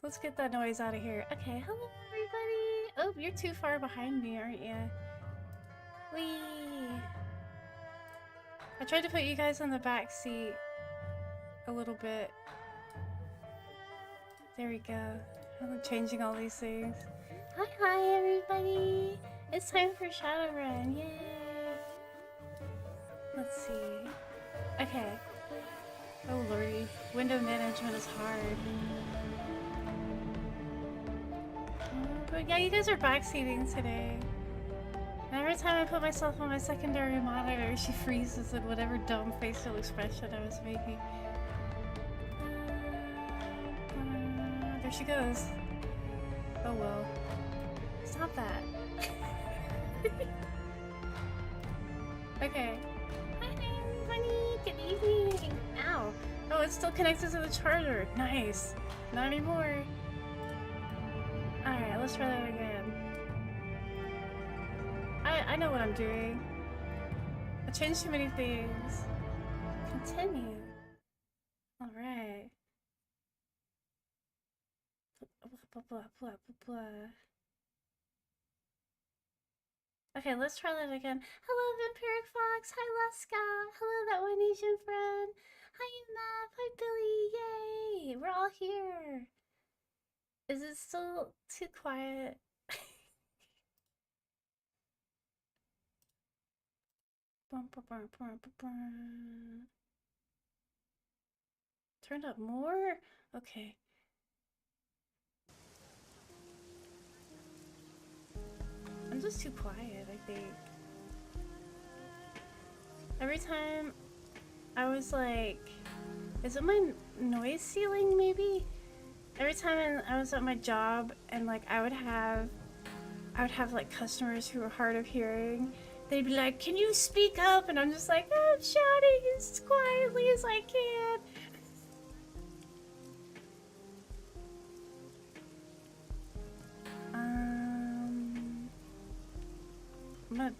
Let's get that noise out of here. Okay, hello everybody! Oh, you're too far behind me, aren't you? Whee! I tried to put you guys in the back seat a little bit. There we go. I'm changing all these things. Hi everybody! It's time for Shadowrun, yay! Let's see. Okay. Oh lordy, window management is hard. But yeah, you guys are backseating today. And every time I put myself on my secondary monitor, she freezes in whatever dumb facial expression I was making. There she goes. Oh well. Stop that. Okay. Hi, honey. Good evening. Ow. Oh, it's still connected to the charger. Nice. Not anymore. Alright, let's try that again. I know what I'm doing. I changed too many things. Continue. Alright. Blah, blah, blah, blah, blah. Okay, let's try that again. Hello, Vampiric Fox. Hi, Leska. Hello, that one Asian friend. Hi, Map. Hi, Billy. Yay. We're all here. Is it still too quiet? Turned up more? Okay. I'm just too quiet, I think. Every time I was like, is it my noise ceiling maybe? Every time I was at my job and like I would have like customers who were hard of hearing. They'd be like, "Can you speak up?" And I'm just like, "I'm shouting as quietly as I can." I'm gonna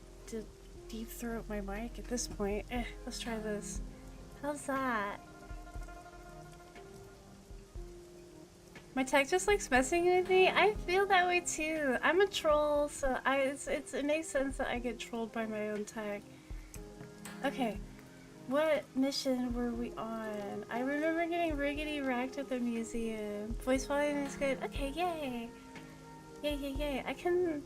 deep throat my mic at this point. Let's try this. How's that? My tech just likes messing with me. I feel that way too. I'm a troll, so it makes sense that I get trolled by my own tech. Okay, what mission were we on? I remember getting riggedy wrecked at the museum. Voice volume is good. Okay, yay! Yay, yay, yay! I can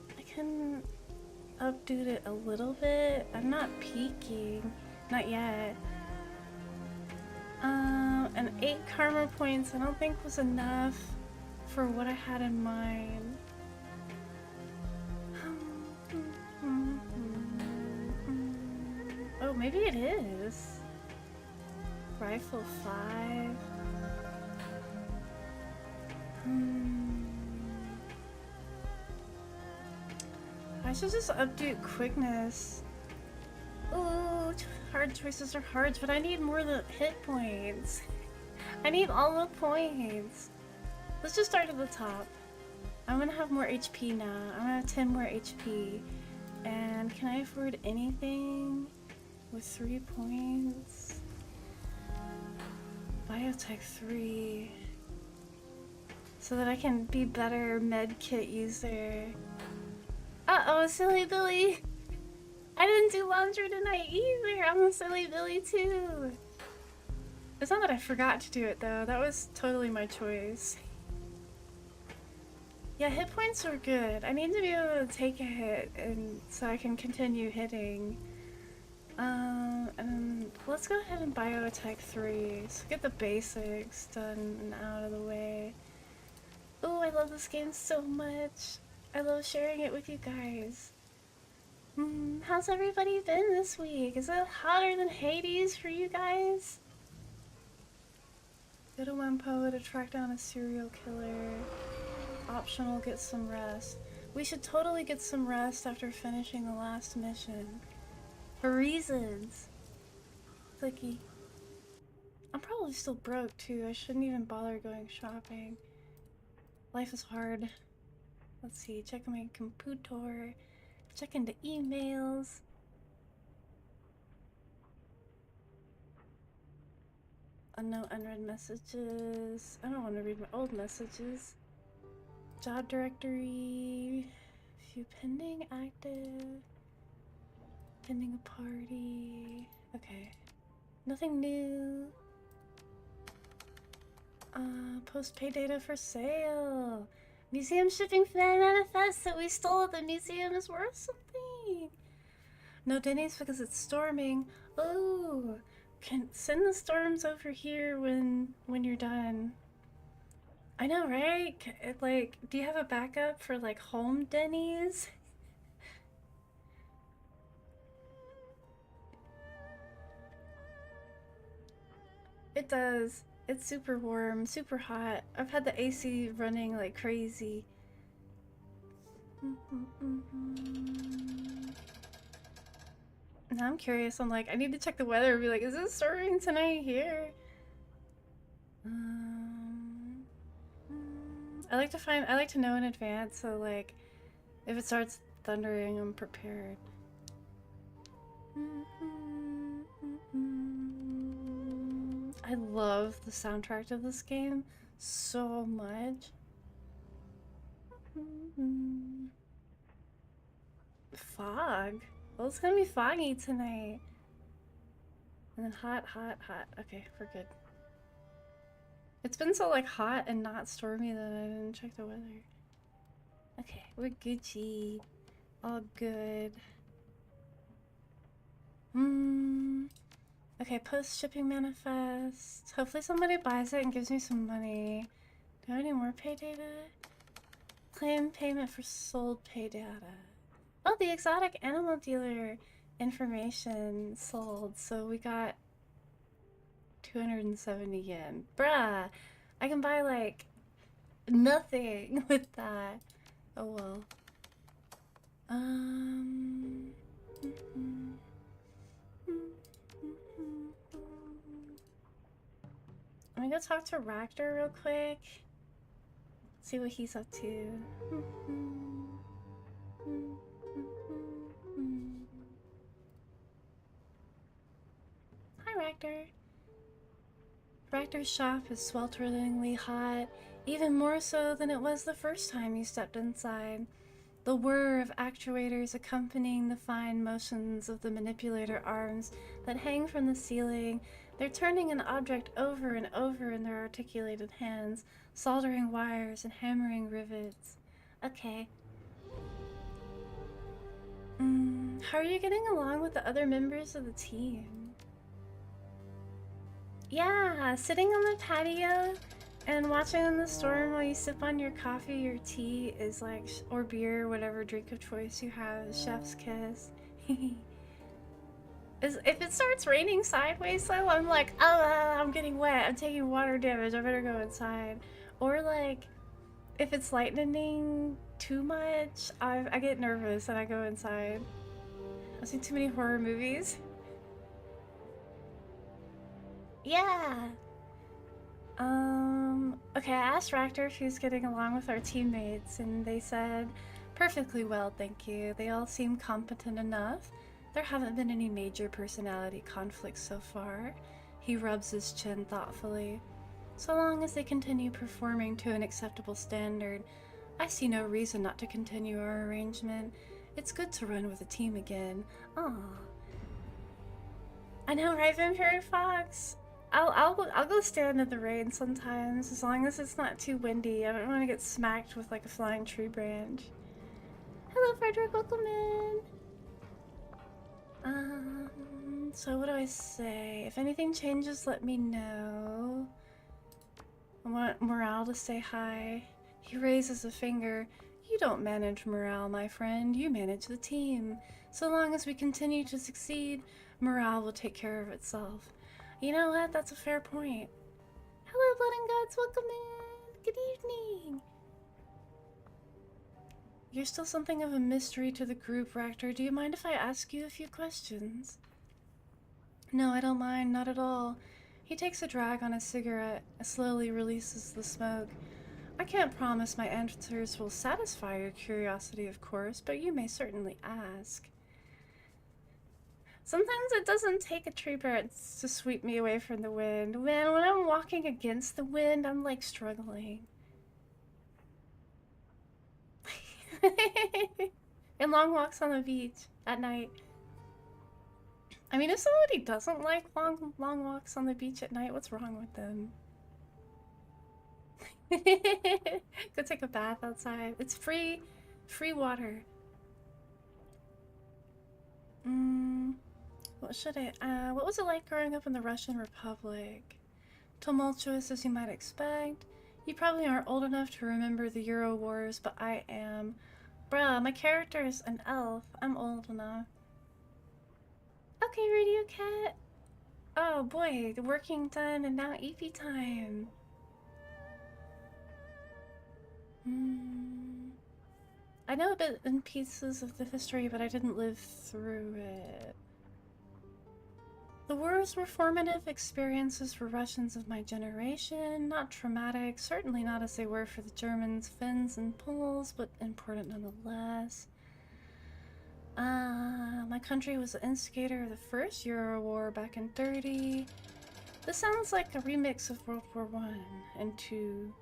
updo it a little bit. I'm not peaking, not yet. And 8 karma points I don't think was enough for what I had in mind. Oh, maybe it is. Rifle 5. I should just update quickness. Ooh, hard choices are hard, but I need more than hit points. I need all the points. Let's just start at the top. I'm gonna have more HP now. I'm gonna have 10 more HP. And can I afford anything with 3 points? Biotech 3. So that I can be better med kit user. Uh-oh, silly Billy! I didn't do laundry tonight either! I'm a silly Billy too! It's not that I forgot to do it though, that was totally my choice. Yeah, hit points are good. I need to be able to take a hit and so I can continue hitting. And let's go ahead and biotech 3. So get the basics done and out of the way. Oh, I love this game so much. I love sharing it with you guys. How's everybody been this week? Is it hotter than Hades for you guys? Go to Wempo to track down a serial killer. Optional, get some rest. We should totally get some rest after finishing the last mission. For reasons. Clicky. I'm probably still broke too. I shouldn't even bother going shopping. Life is hard. Let's see, check my computer. Check into emails. No unread messages. I don't want to read my old messages. Job directory. View pending, active. Pending a party. Okay. Nothing new. Post pay data for sale. Museum shipping fan manifest that we stole at the museum is worth something. No Denny's because it's storming. Oh, can send the storms over here when you're done. I know, right? Like, do you have a backup for like home Denny's? It does. It's super warm, super hot. I've had the AC running like crazy. Now I'm curious. I'm like, I need to check the weather and be like, is it storming tonight here? I like to know in advance, so like, if it starts thundering, I'm prepared. I love the soundtrack of this game so much. Fog? Well, it's gonna be foggy tonight. And then hot, hot, hot. Okay, we're good. It's been so like hot and not stormy that I didn't check the weather. Okay, we're Gucci. All good. Okay, post shipping manifest. Hopefully somebody buys it and gives me some money. Do I have any more pay data? Claim payment for sold pay data. Oh, the exotic animal dealer information sold. So we got 270 yen. Bruh, I can buy like nothing with that. Oh well. I'm gonna go talk to Raptor real quick. See what he's up to. Hi, Raptor. Raptor's shop is swelteringly hot, even more so than it was the first time you stepped inside. The whir of actuators accompanying the fine motions of the manipulator arms that hang from the ceiling. They're turning an object over and over in their articulated hands, soldering wires and hammering rivets. Okay. How are you getting along with the other members of the team? Yeah, sitting on the patio and watching the storm while you sip on your coffee or tea is like, or beer, whatever drink of choice you have, chef's kiss. If it starts raining sideways though, I'm like, oh, I'm getting wet, I'm taking water damage, I better go inside. Or like, if it's lightning too much, I get nervous and I go inside. I've seen too many horror movies. Yeah. Okay, I asked Raptor if he was getting along with our teammates, and they said, perfectly well, thank you. They all seem competent enough. There haven't been any major personality conflicts so far. He rubs his chin thoughtfully. So long as they continue performing to an acceptable standard, I see no reason not to continue our arrangement. It's good to run with a team again. Aww. I know, right, Vampire Fox? I'll go stand in the rain sometimes, as long as it's not too windy. I don't want to get smacked with like a flying tree branch. Hello, Frederick, welcome in. So what do I say? If anything changes, let me know. I want Morale to say hi. He raises a finger. You don't manage morale, my friend. You manage the team. So long as we continue to succeed, morale will take care of itself. You know what? That's a fair point. Hello, Blood and Guts. Welcome in. Good evening. You're still something of a mystery to the group, Raptor. Do you mind if I ask you a few questions? No, I don't mind. Not at all. He takes a drag on his cigarette, slowly releases the smoke. I can't promise my answers will satisfy your curiosity, of course, but you may certainly ask. Sometimes it doesn't take a tree branch to sweep me away from the wind. Man, when I'm walking against the wind, I'm like struggling. And long walks on the beach at night. I mean, if somebody doesn't like long walks on the beach at night, what's wrong with them? Go take a bath outside. It's free water. What was it like growing up in the Russian Republic? Tumultuous as you might expect. You probably aren't old enough to remember the Euro Wars, but I am. Bruh, my character is an elf. I'm old enough. Okay, Radio Cat. Oh boy, the working done and now EP time. I know a bit in pieces of the history, but I didn't live through it. The wars were formative experiences for Russians of my generation. Not traumatic, certainly not as they were for the Germans, Finns, and Poles, but important nonetheless. My country was the instigator of the first Euro War back in '30. This sounds like a remix of World War I and II.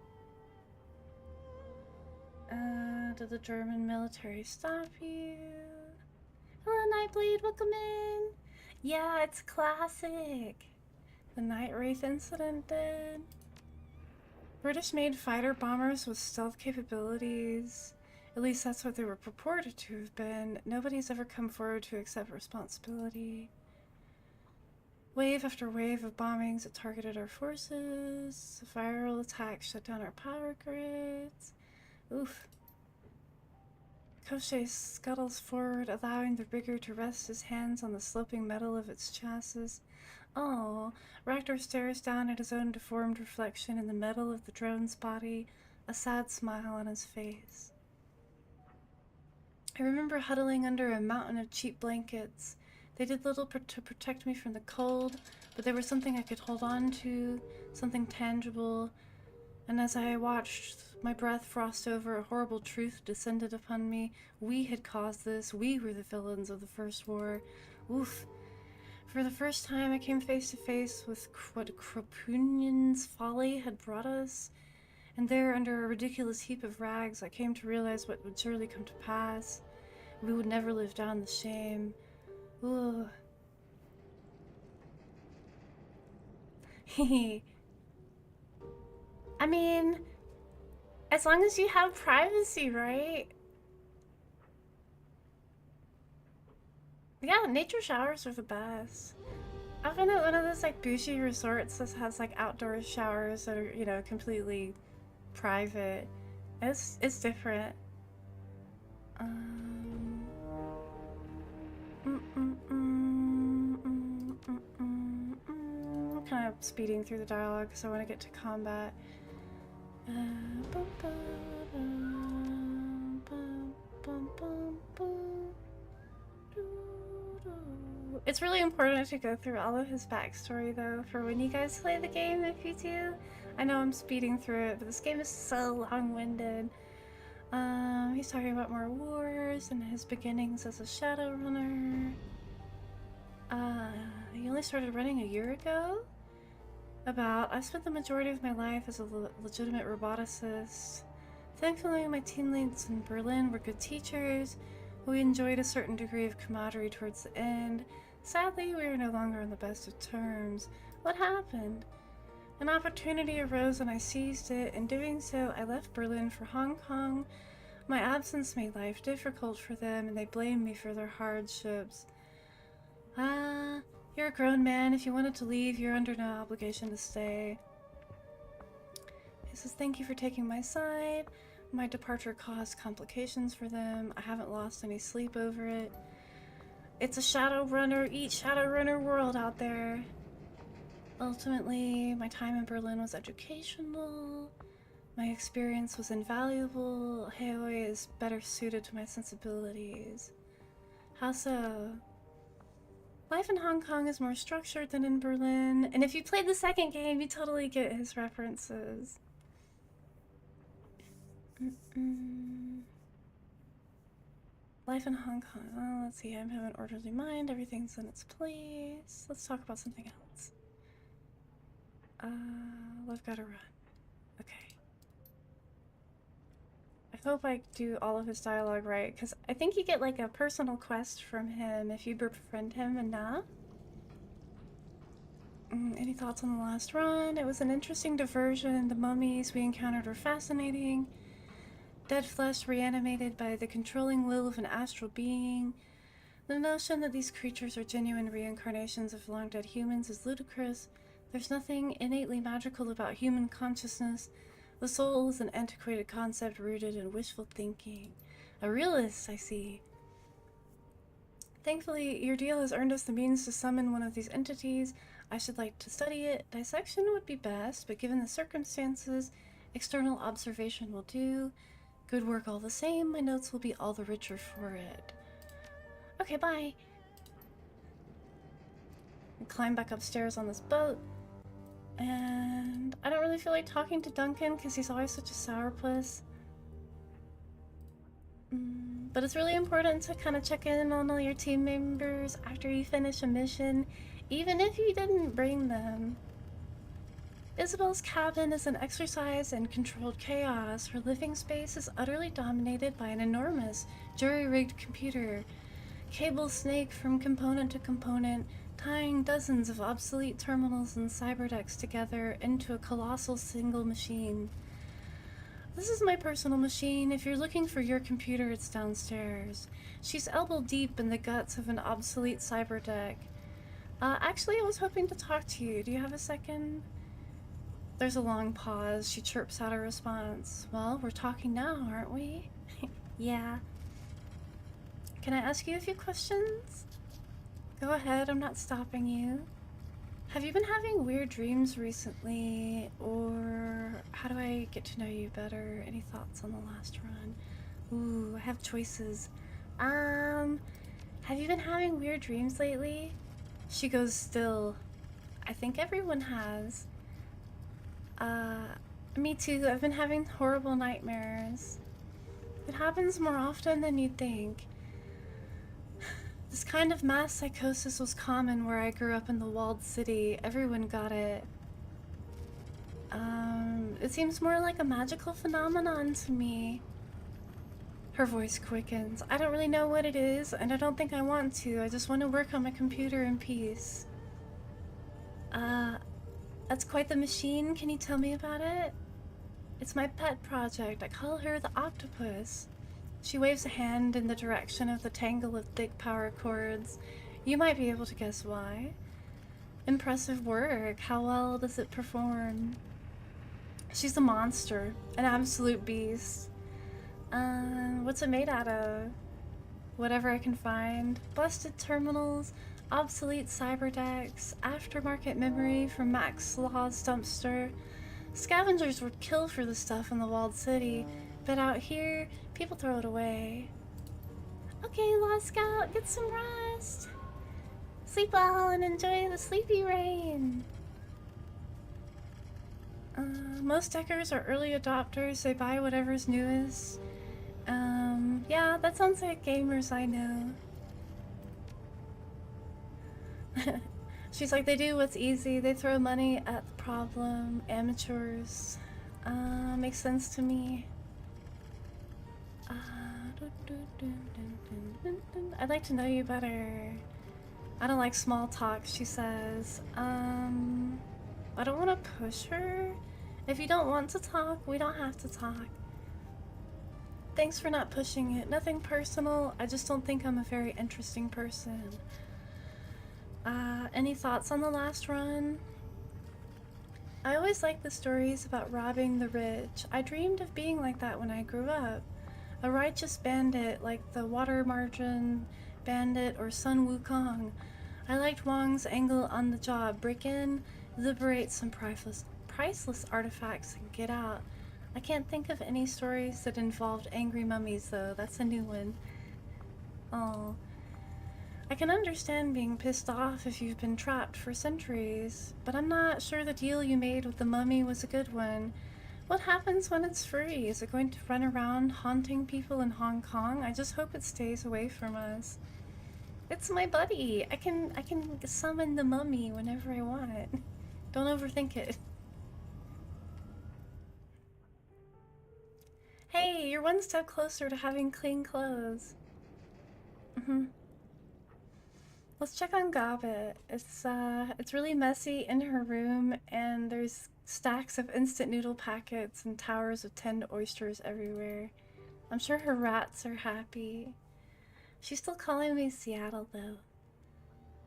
Did the German military stop you? Hello, Nightblade, welcome in! Yeah, it's classic! The Night Wraith incident did. British-made fighter bombers with stealth capabilities. At least that's what they were purported to have been. Nobody's ever come forward to accept responsibility. Wave after wave of bombings that targeted our forces. Viral attacks shut down our power grids. Oof. Koshé scuttles forward, allowing the rigger to rest his hands on the sloping metal of its chassis. Oh, Raktor stares down at his own deformed reflection in the metal of the drone's body, a sad smile on his face. I remember huddling under a mountain of cheap blankets. They did little to protect me from the cold, but they were something I could hold on to, something tangible. And as I watched my breath frost over, a horrible truth descended upon me. We had caused this. We were the villains of the First War. Oof. For the first time, I came face to face with what Krapunian's folly had brought us. And there, under a ridiculous heap of rags, I came to realize what would surely come to pass. We would never live down the shame. Ooh. Hehe. I mean, as long as you have privacy, right? Yeah, nature showers are the best. I've been at one of those like bougie resorts that has like outdoor showers that are, you know, completely private. It's different. I'm kind of speeding through the dialogue because I want to get to combat. It's really important to go through all of his backstory though for when you guys play the game, if you do. I know I'm speeding through it, but this game is so long-winded. He's talking about more wars and his beginnings as a Shadowrunner. He only started running a year ago? I spent the majority of my life as a legitimate roboticist. Thankfully, my team leads in Berlin were good teachers. We enjoyed a certain degree of camaraderie towards the end. Sadly, we were no longer on the best of terms. What happened? An opportunity arose and I seized it. In doing so, I left Berlin for Hong Kong. My absence made life difficult for them, and they blamed me for their hardships. You're a grown man. If you wanted to leave, you're under no obligation to stay. He says, thank you for taking my side. My departure caused complications for them. I haven't lost any sleep over it. It's a Shadowrunner, eat Shadowrunner world out there. Ultimately, my time in Berlin was educational. My experience was invaluable. Haoi is better suited to my sensibilities. How so? Life in Hong Kong is more structured than in Berlin, and if you played the second game, you totally get his references. Life in Hong Kong. Oh, let's see. I have an orderly mind. Everything's in its place. Let's talk about something else. I've got to run. Okay. hope I do all of his dialogue right, because I think you get like a personal quest from him if you befriend him enough. Any thoughts on the last run? It was an interesting diversion. The mummies we encountered were fascinating. Dead flesh reanimated by the controlling will of an astral being. The notion that these creatures are genuine reincarnations of long-dead humans is ludicrous. There's nothing innately magical about human consciousness. The soul is an antiquated concept rooted in wishful thinking. A realist, I see. Thankfully, your deal has earned us the means to summon one of these entities. I should like to study it. Dissection would be best, but given the circumstances, external observation will do. Good work all the same. My notes will be all the richer for it. Okay, bye. I climb back upstairs on this boat. And I don't really feel like talking to Duncan because he's always such a sourpuss. But it's really important to kind of check in on all your team members after you finish a mission, even if you didn't bring them. Isabel's cabin is an exercise in controlled chaos. Her living space is utterly dominated by an enormous, jury-rigged computer. Cables snake from component to component, tying dozens of obsolete terminals and cyberdecks together into a colossal single machine. This is my personal machine. If you're looking for your computer, it's downstairs. She's elbow deep in the guts of an obsolete cyberdeck. Actually, I was hoping to talk to you. Do you have a second? There's a long pause. She chirps out a response. Well, we're talking now, aren't we? Yeah. Can I ask you a few questions? Go ahead, I'm not stopping you. Have you been having weird dreams recently? Or how do I get to know you better? Any thoughts on the last run? Ooh, I have choices. Have you been having weird dreams lately? She goes still. I think everyone has. Me too. I've been having horrible nightmares. It happens more often than you'd think. This kind of mass psychosis was common where I grew up in the walled city. Everyone got it. It seems more like a magical phenomenon to me. Her voice quickens. I don't really know what it is, and I don't think I want to. I just want to work on my computer in peace. That's quite the machine. Can you tell me about it? It's my pet project. I call her the octopus. She waves a hand in the direction of the tangle of thick power cords. You might be able to guess why. Impressive work. How well does it perform? She's a monster. An absolute beast. What's it made out of? Whatever I can find. Busted terminals, obsolete cyberdecks, aftermarket memory from Max Law's dumpster. Scavengers would kill for the stuff in the walled city, but out here, people throw it away. Okay, Lost Scout, get some rest. Sleep well and enjoy the sleepy rain. Most deckers are early adopters. They buy whatever's newest. Yeah, that sounds like gamers I know. She's like, they do what's easy. They throw money at the problem. Amateurs. Makes sense to me. I'd like to know you better. I don't like small talk, she says. I don't want to push her. If you don't want to talk, we don't have to talk. Thanks for not pushing it. Nothing personal. I just don't think I'm a very interesting person. Any thoughts on the last run? I always liked the stories about robbing the rich. I dreamed of being like that when I grew up. A righteous bandit like the Water Margin Bandit or Sun Wukong. I liked Wong's angle on the job. Break in, liberate some priceless artifacts, and get out. I can't think of any stories that involved angry mummies, though. That's a new one. Oh. I can understand being pissed off if you've been trapped for centuries, but I'm not sure the deal you made with the mummy was a good one. What happens when it's free? Is it going to run around haunting people in Hong Kong? I just hope it stays away from us. It's my buddy. I can summon the mummy whenever I want. Don't overthink it. Hey, you're one step closer to having clean clothes. Let's check on Gobbet. It's really messy in her room, and there's stacks of instant noodle packets and towers of tinned oysters everywhere. I'm sure her rats are happy. She's still calling me Seattle, though.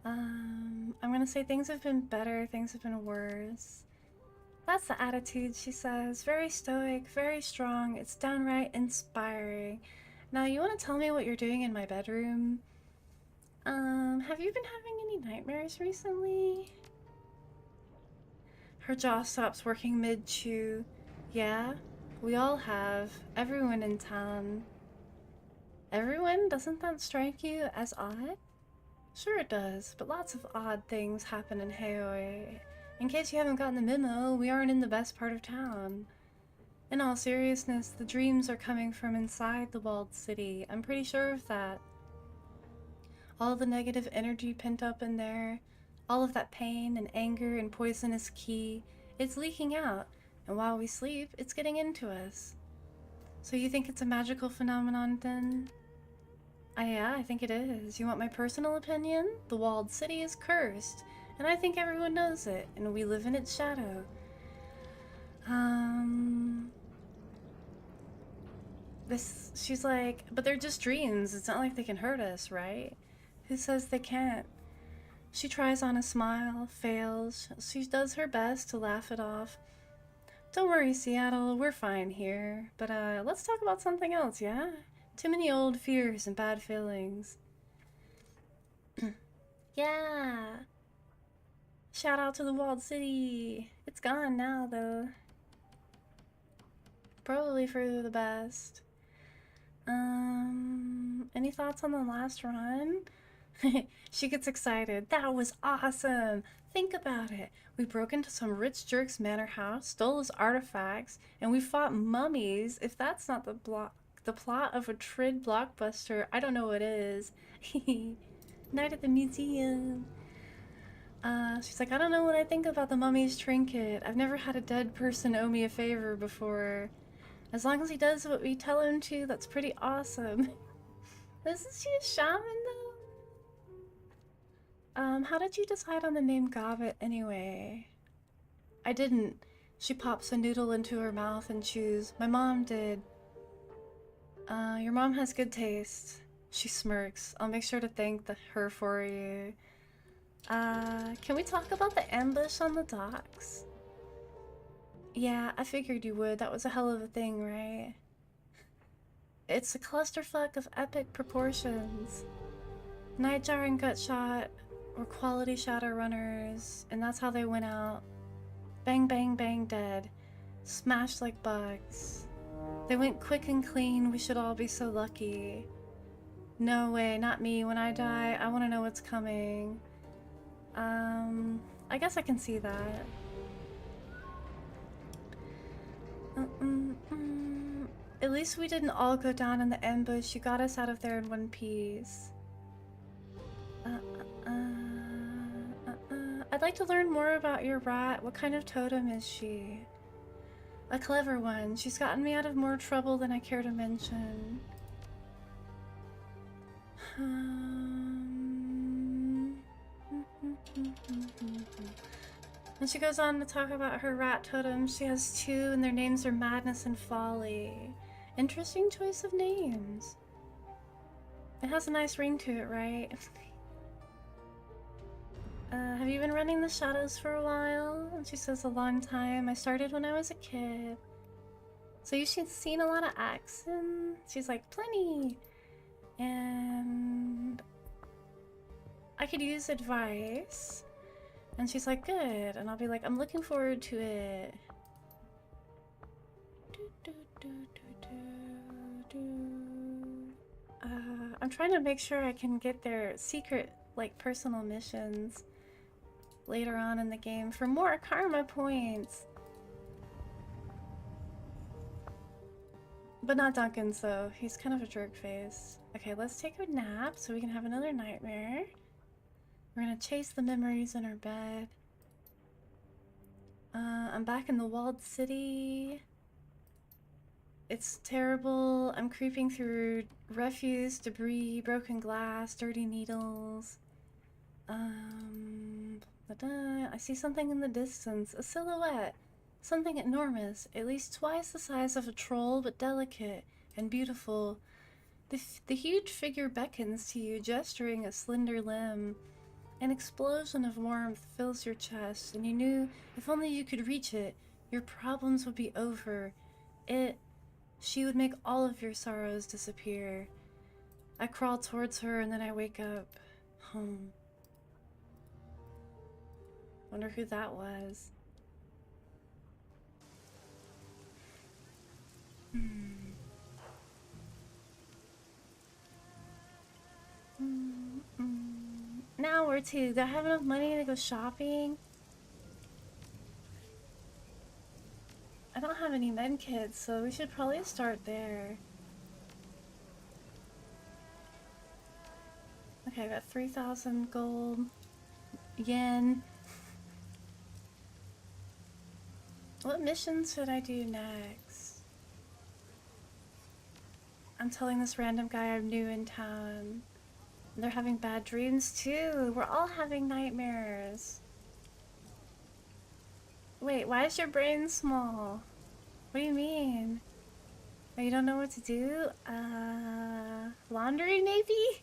I'm gonna say things have been better, things have been worse. That's the attitude, she says. Very stoic, very strong. It's downright inspiring. Now, you want to tell me what you're doing in my bedroom? Have you been having any nightmares recently? Her jaw stops working mid-chew. Yeah, we all have. Everyone in town. Everyone? Doesn't that strike you as odd? Sure it does, but lots of odd things happen in Haoi. In case you haven't gotten the memo, we aren't in the best part of town. In all seriousness, the dreams are coming from inside the walled city. I'm pretty sure of that. All the negative energy pent up in there, all of that pain and anger and poisonous ki, it's leaking out, and while we sleep, it's getting into us. So you think it's a magical phenomenon then? Yeah, I think it is. You want my personal opinion? The walled city is cursed, and I think everyone knows it, and we live in its shadow. She's like, but they're just dreams. It's not like they can hurt us, right? Who says they can't? She tries on a smile, fails. She does her best to laugh it off. Don't worry, Seattle, we're fine here. But let's talk about something else, yeah? Too many old fears and bad feelings. Yeah. Shout out to the walled city. It's gone now, though. Probably for the best. Any thoughts on the last run? She gets excited. That was awesome! Think about it. We broke into some rich jerk's manor house, stole his artifacts, and we fought mummies. If that's not the plot of a Trid blockbuster, I don't know what is. Night at the museum. She's like, I don't know what I think about the mummy's trinket. I've never had a dead person owe me a favor before. As long as he does what we tell him to, that's pretty awesome. Isn't she a shaman, though? How did you decide on the name Gobbet, anyway? I didn't. She pops a noodle into her mouth and chews. My mom did. Your mom has good taste. She smirks. I'll make sure to thank her for you. Can we talk about the ambush on the docks? Yeah, I figured you would. That was a hell of a thing, right? It's a clusterfuck of epic proportions. Nightjar and Gutshot were quality Shadowrunners, and that's how they went out. Bang, bang, bang, dead. Smashed like bugs. They went quick and clean. We should all be so lucky. No way, not me. When I die, I want to know what's coming. I guess I can see that. At least we didn't all go down in the ambush. You got us out of there in one piece. I'd like to learn more about your rat. What kind of totem is she? A clever one. She's gotten me out of more trouble than I care to mention. And she goes on to talk about her rat totems. She has two, and their names are Madness and Folly. Interesting choice of names. It has a nice ring to it, right? Have you been running the shadows for a while? And she says, a long time. I started when I was a kid. So you've seen a lot of action? She's like, plenty. And I could use advice. And she's like, good. And I'll be like, I'm looking forward to it. I'm trying to make sure I can get their secret, like, personal missions later on in the game for more karma points. But not Duncan's, though. He's kind of a jerk face. Okay, let's take a nap so we can have another nightmare. We're gonna chase the memories in our bed. I'm back in the walled city. It's terrible. I'm creeping through refuse, debris, broken glass, dirty needles. I see something in the distance. A silhouette. Something enormous, at least twice the size of a troll, but delicate and beautiful. The huge figure beckons to you, gesturing a slender limb. An explosion of warmth fills your chest, and you knew if only you could reach it, your problems would be over. She would make all of your sorrows disappear. I crawl towards her, and then I wake up. Home. Wonder who that was. Now where to? Do I have enough money to go shopping? I don't have any med kits, so we should probably start there. Okay, I got 3,000 gold yen. What missions should I do next? I'm telling this random guy I'm new in town. They're having bad dreams too. We're all having nightmares. Wait, why is your brain small? What do you mean? Oh, you don't know what to do? Laundry maybe?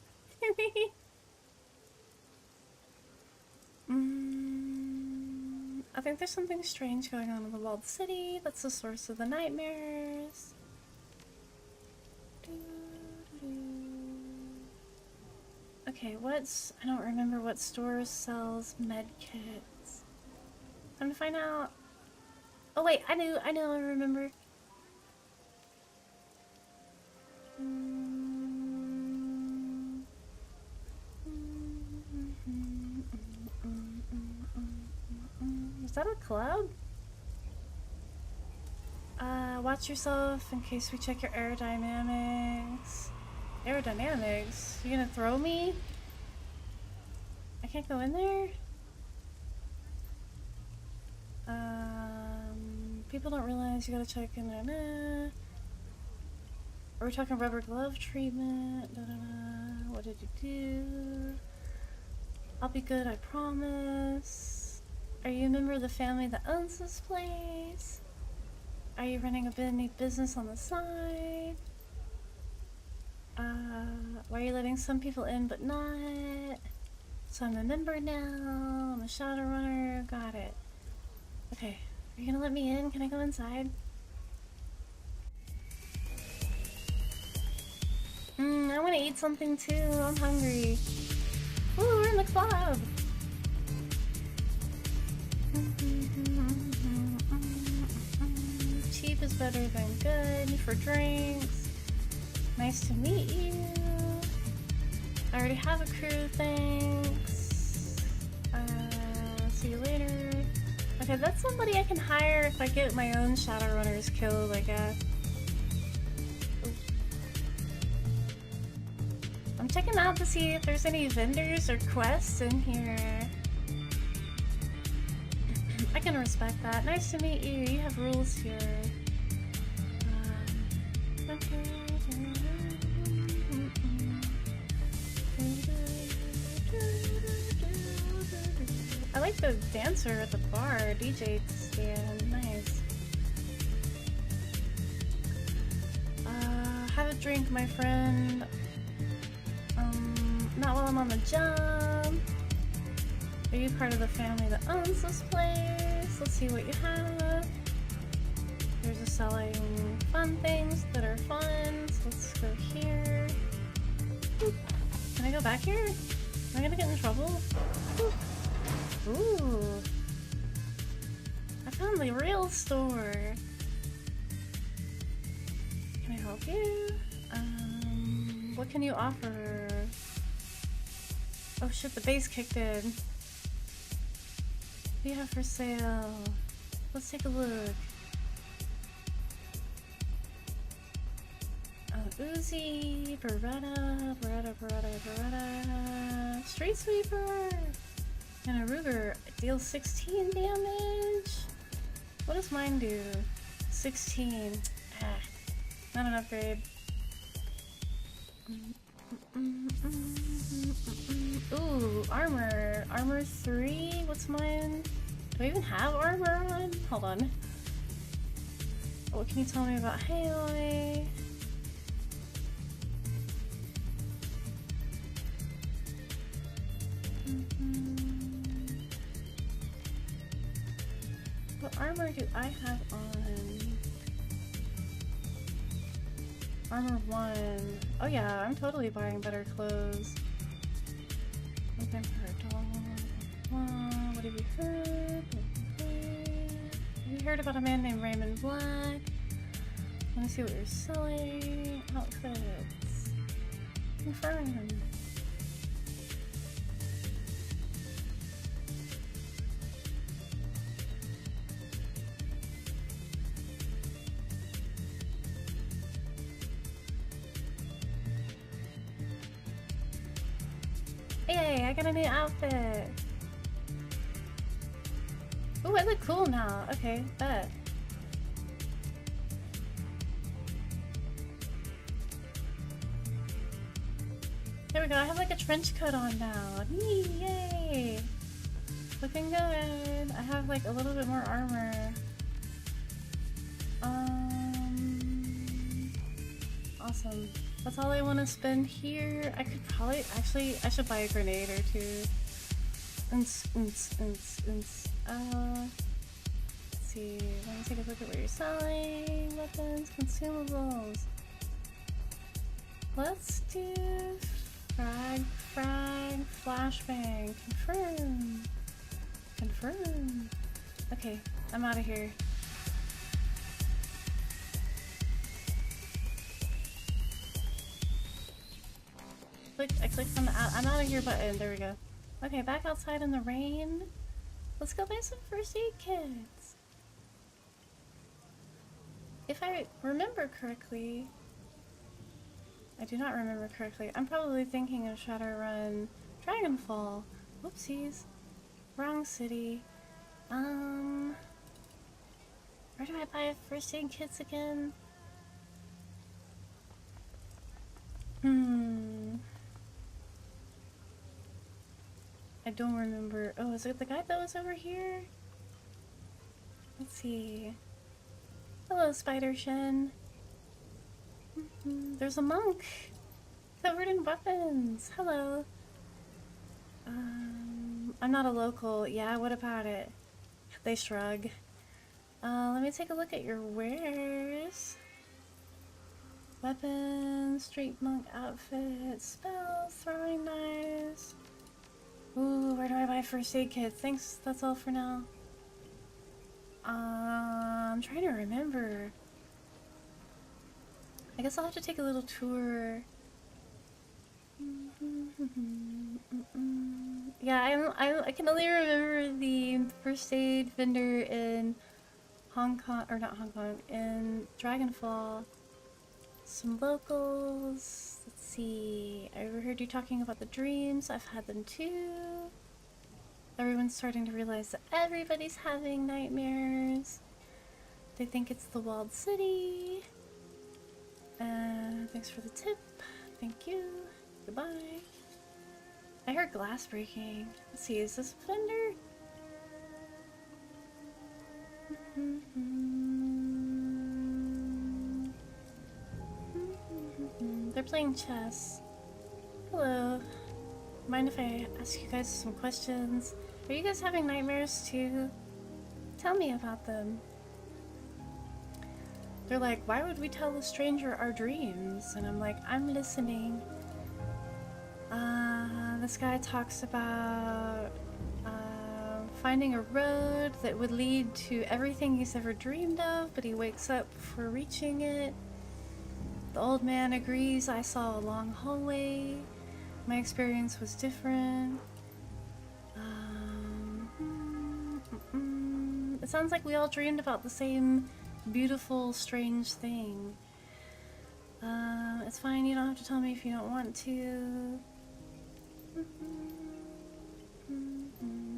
I think there's something strange going on in the walled city. That's the source of the nightmares. Okay, I don't remember what store sells med kits. Time to find out. Oh wait, I remember. Is that a club? Watch yourself in case we check your aerodynamics. Aerodynamics? You gonna throw me? I can't go in there? People don't realize you gotta check in there. Are we talking rubber glove treatment? What did you do? I'll be good, I promise. Are you a member of the family that owns this place? Are you running a business on the side? Why are you letting some people in but not? So I'm a member now. I'm a Shadowrunner. Got it. Okay. Are you gonna let me in? Can I go inside? I wanna eat something too. I'm hungry. Ooh, we're in the club. Cheap is better than good for drinks. Nice to meet you. I already have a crew, thanks. See you later. Okay, that's somebody I can hire if I get my own Shadowrunners killed, I guess. I'm checking out to see if there's any vendors or quests in here. I can respect that. Nice to meet you. You have rules here. Okay. I like the dancer at the bar, DJ stand, nice. Have a drink, my friend. Not while I'm on the job. Are you part of the family that owns this place? Let's see what you have. There's a selling fun things that are fun, so let's go here. Boop. Can I go back here? Am I gonna get in trouble? Boop. Ooh. I found the real store. Can I help you? What can you offer? Oh shit, the base kicked in. What do you have for sale? Let's take a look. Uzi, Beretta, Street Sweeper, and a Ruger deals 16 damage. What does mine do? 16. Ah. Not an upgrade. Ooh, armor. Armor 3? What's mine? Do I even have armor on? Hold on. What can you tell me about Haley? What armor do I have on? Armor 1. Oh yeah, I'm totally buying better clothes. Okay, what have you heard? Have you heard about a man named Raymond Black? Wanna see what you're selling? Outfits. Confirm. Hey, I got a new outfit! Ooh, I look cool now. Okay, bet. There we go, I have like a trench coat on now. Yay! Looking good. I have like a little bit more armor. Awesome. That's all I want to spend here. I could probably, actually, I should buy a grenade or two. Let's see, let me take a look at what you're selling. Weapons, consumables. Let's do frag, flashbang, confirm. Okay, I'm out of here. I clicked on the I'm out of here button. There we go. Okay, back outside in the rain. Let's go buy some first aid kits. If I remember correctly, I do not remember correctly. I'm probably thinking of Shadowrun Dragonfall. Whoopsies. Wrong city. Where do I buy first aid kits again? I don't remember. Oh, is it the guy that was over here? Let's see. Hello, Spider Shin. There's a monk covered in weapons. Hello. I'm not a local. Yeah, what about it? They shrug. Let me take a look at your wares. Weapons, street monk outfit, spells, throwing knives. Ooh, where do I buy first aid kits? Thanks, that's all for now. I'm trying to remember. I guess I'll have to take a little tour. Yeah, I can only remember the first aid vendor in Hong Kong, or not Hong Kong, in Dragonfall. Some locals. Let's see. I overheard you talking about the dreams. I've had them too. Everyone's starting to realize that everybody's having nightmares. They think it's the walled city. Thanks for the tip. Thank you. Goodbye. I heard glass breaking. Let's see, is this a vendor? They're playing chess. Hello. Mind if I ask you guys some questions? Are you guys having nightmares too? Tell me about them. They're like, why would we tell a stranger our dreams? And I'm like, I'm listening. This guy talks about finding a road that would lead to everything he's ever dreamed of, but he wakes up before reaching it. The old man agrees. I saw a long hallway. My experience was different. It sounds like we all dreamed about the same beautiful, strange thing. It's fine, you don't have to tell me if you don't want to.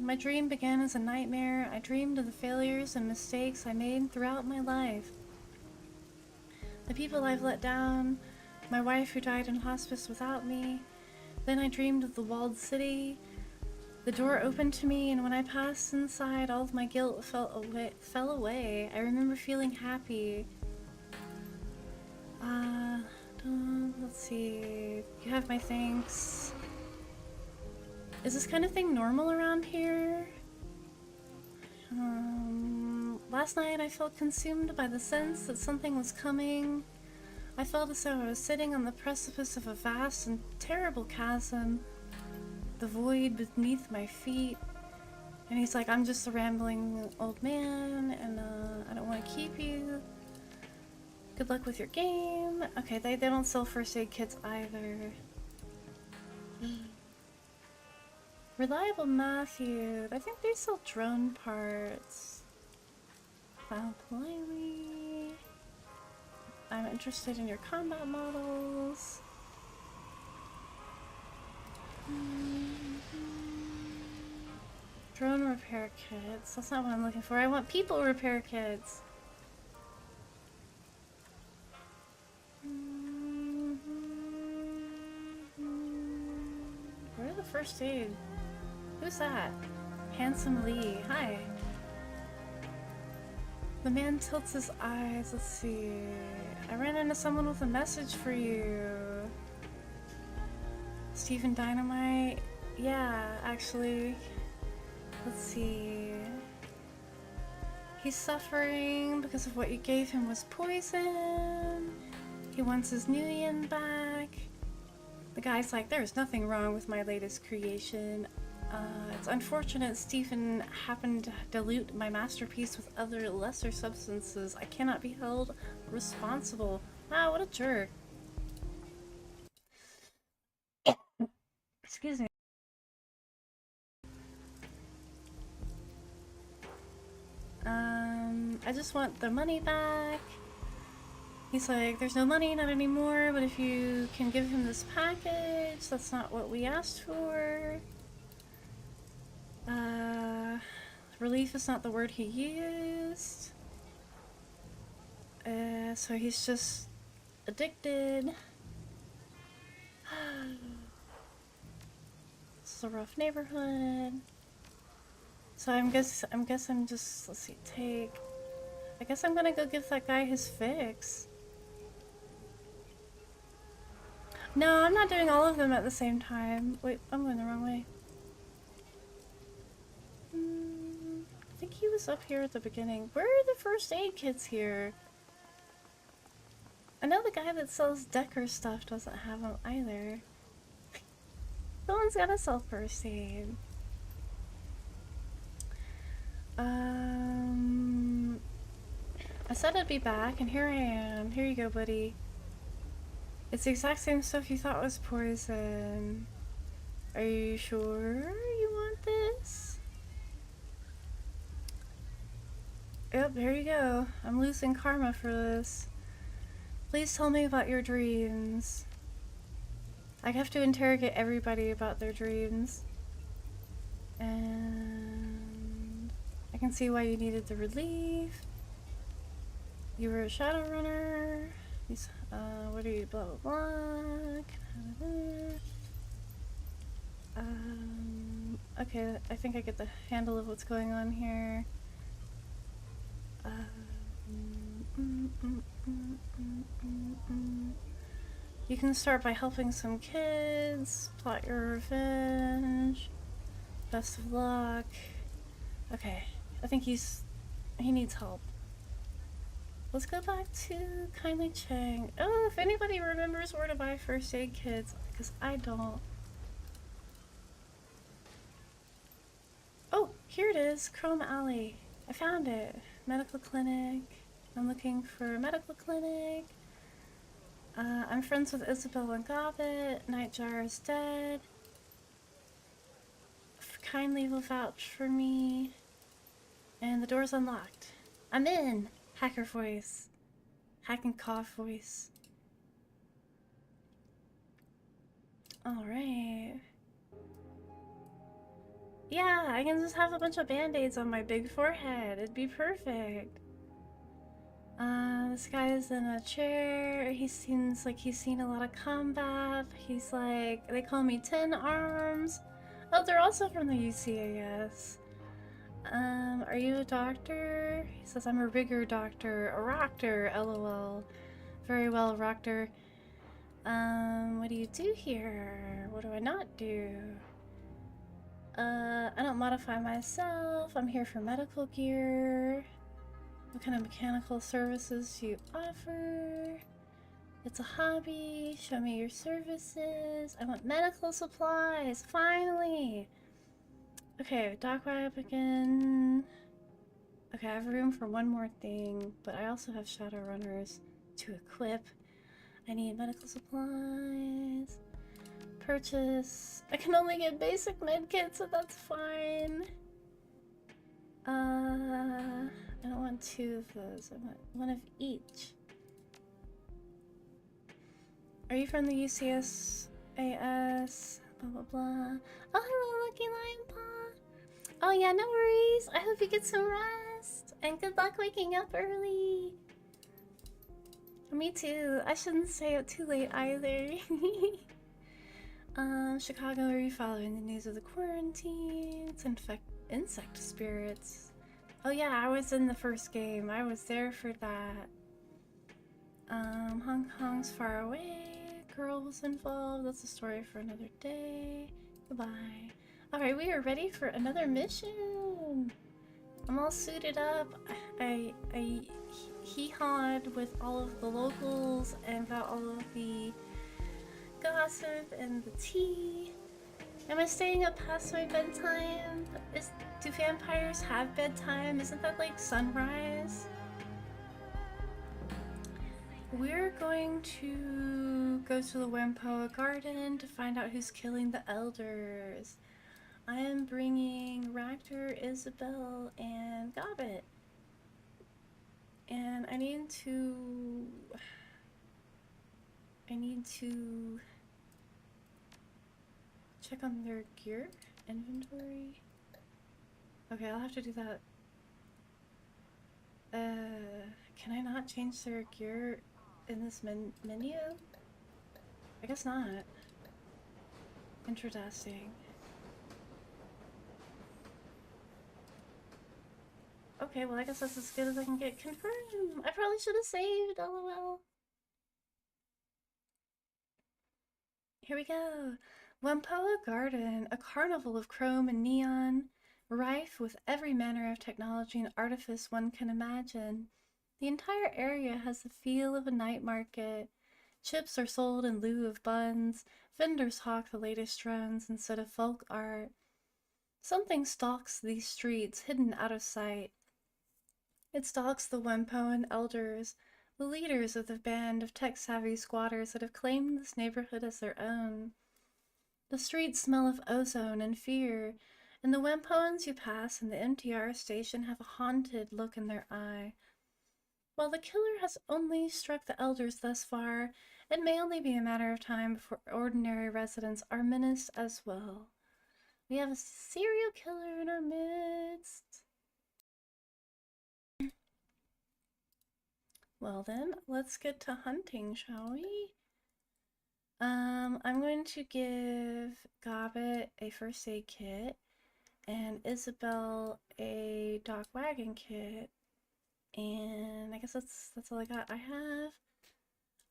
My dream began as a nightmare. I dreamed of the failures and mistakes I made throughout my life. The people I've let down, my wife who died in hospice without me. Then I dreamed of the walled city. The door opened to me, and when I passed inside, all of my guilt fell away. I remember feeling happy. Let's see. You have my thanks. Is this kind of thing normal around here? Last night I felt consumed by the sense that something was coming. I felt as though I was sitting on the precipice of a vast and terrible chasm. The void beneath my feet. And he's like, I'm just a rambling old man, and I don't want to keep you. Good luck with your game. Okay, they don't sell first aid kits either. Reliable Matthew. I think they sell drone parts. File politely. I'm interested in your combat models. Drone repair kits. That's not what I'm looking for. I want people repair kits. Where's the first aid? Who's that? Handsome Lee. Hi. The man tilts his eyes. Let's see. I ran into someone with a message for you. Stephen Dynamite? Yeah, actually. Let's see. He's suffering because of what you gave him was poison. He wants his new yin back. The guy's like, there's nothing wrong with my latest creation. It's unfortunate Stephen happened to dilute my masterpiece with other lesser substances. I cannot be held responsible. Wow, what a jerk. Excuse me. I just want the money back. He's like, there's no money, not anymore, but if you can give him this package, that's not what we asked for. Relief is not the word he used. So he's just addicted. This is a rough neighborhood. So I'm just, let's see, I guess I'm gonna go give that guy his fix. No, I'm not doing all of them at the same time. Wait, I'm going the wrong way. I think he was up here at the beginning. Where are the first aid kits here? I know the guy that sells Decker stuff doesn't have them either. Someone's gotta sell first aid. I said I'd be back, and here I am. Here you go, buddy. It's the exact same stuff you thought was poison. Are you sure you want this? Yep, here you go. I'm losing karma for this. Please tell me about your dreams. I have to interrogate everybody about their dreams. And I can see why you needed the relief. You were a Shadowrunner. What are you? Blah blah blah. Okay, I think I get the handle of what's going on here. You can start by helping some kids. Plot your revenge. Best of luck. Okay, I think he needs help. Let's go back to Kindly Chang. Oh, if anybody remembers where to buy first aid kits, because I don't. Oh, here it is, Chrome Alley. I found it. Medical clinic. I'm looking for a medical clinic. I'm friends with Isabel and Gobbet. Nightjar is dead. Kindly will vouch for me. And the door's unlocked. I'm in! Hacker voice. Hack and cough voice. Alright. Yeah, I can just have a bunch of band-aids on my big forehead. It'd be perfect. This guy is in a chair. He seems like he's seen a lot of combat. He's like, they call me 10 Arms. Oh, they're also from the UCAS. Are you a doctor? He says, I'm a rigor doctor. A Roctor, lol. Very well, Roctor. What do you do here? What do I not do? I don't modify myself. I'm here for medical gear. What kind of mechanical services do you offer? It's a hobby. Show me your services. I want medical supplies. Finally! Okay, dock wagon. Okay, I have room for one more thing, but I also have Shadowrunners to equip. I need medical supplies. Purchase. I can only get basic medkits, so that's fine. I don't want 2 of those. I want 1 of each. Are you from the UCS AS? Blah blah blah. Oh, hello, Lucky Lion Paw. Oh yeah, no worries. I hope you get some rest. And good luck waking up early. Me too. I shouldn't stay up too late either. Chicago, are you following the news of the quarantine? It's insect spirits. Oh yeah, I was in the first game. I was there for that. Hong Kong's far away. Girl was involved. That's a story for another day. Goodbye. Alright, we are ready for another mission. I'm all suited up. I hee-hawed with all of the locals and got all of the gossip and the tea. Am I staying up past my bedtime? Do vampires have bedtime? Isn't that like sunrise? We're going to go to the Whampoa Garden to find out who's killing the elders. I am bringing Ractor, Isabel, and Gobbet. And I need to check on their gear inventory. Okay, I'll have to do that. Can I not change their gear in this menu? I guess not. Interesting. Okay, well I guess that's as good as I can get confirmed. I probably should have saved, lol. Here we go. Whampoa Garden, a carnival of chrome and neon, rife with every manner of technology and artifice one can imagine. The entire area has the feel of a night market. Chips are sold in lieu of buns. Vendors hawk the latest drones instead of folk art. Something stalks these streets, hidden out of sight. It stalks the Whampoan elders, the leaders of the band of tech-savvy squatters that have claimed this neighborhood as their own. The streets smell of ozone and fear, and the Whampoans you pass in the MTR station have a haunted look in their eye. While the killer has only struck the elders thus far, it may only be a matter of time before ordinary residents are menaced as well. We have a serial killer in our midst. Well then, let's get to hunting, shall we? I'm going to give Gobbet a first aid kit and Isabel a dock wagon kit. And I guess that's all I got.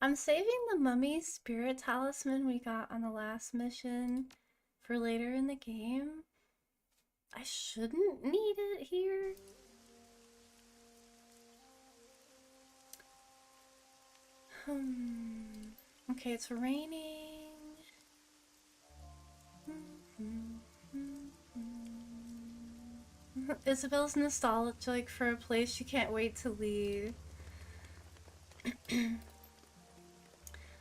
I'm saving the mummy spirit talisman we got on the last mission for later in the game. I shouldn't need it here. Okay, it's raining. Isabel's nostalgic for a place she can't wait to leave.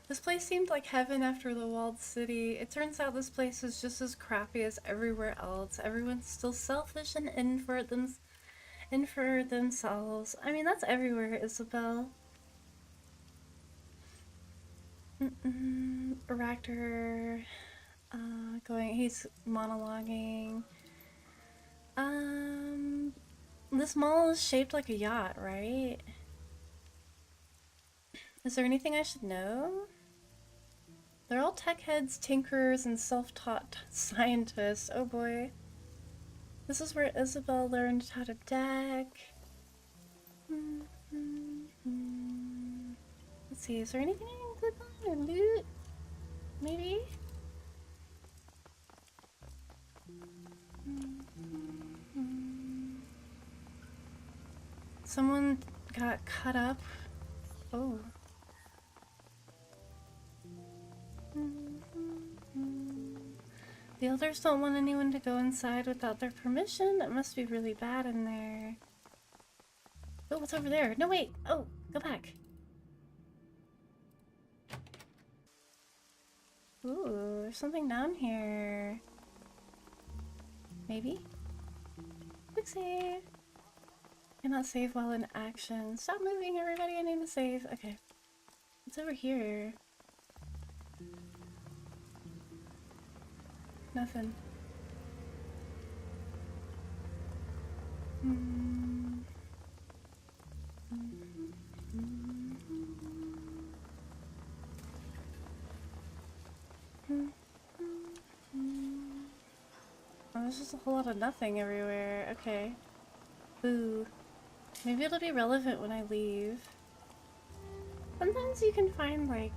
This place seemed like heaven after the walled city. It turns out this place is just as crappy as everywhere else. Everyone's still selfish and in for themselves. I mean, that's everywhere, Isabel. Ractor, he's monologuing. This mall is shaped like a yacht, right? Is there anything I should know? They're all tech heads, tinkerers, and self-taught scientists. Oh boy. This is where Isabel learned how to deck. Let's see, is there anything I can click on or loot? Maybe? Someone got cut up. Oh. The elders don't want anyone to go inside without their permission. That must be really bad in there. Oh, what's over there? No, wait! Oh, go back. Ooh, there's something down here. Maybe? Quick save. Cannot save while in action. Stop moving, everybody. I need to save. Okay. What's over here? Nothing. Oh, there's just a whole lot of nothing everywhere. Okay. Boo. Maybe it'll be relevant when I leave. Sometimes you can find, like,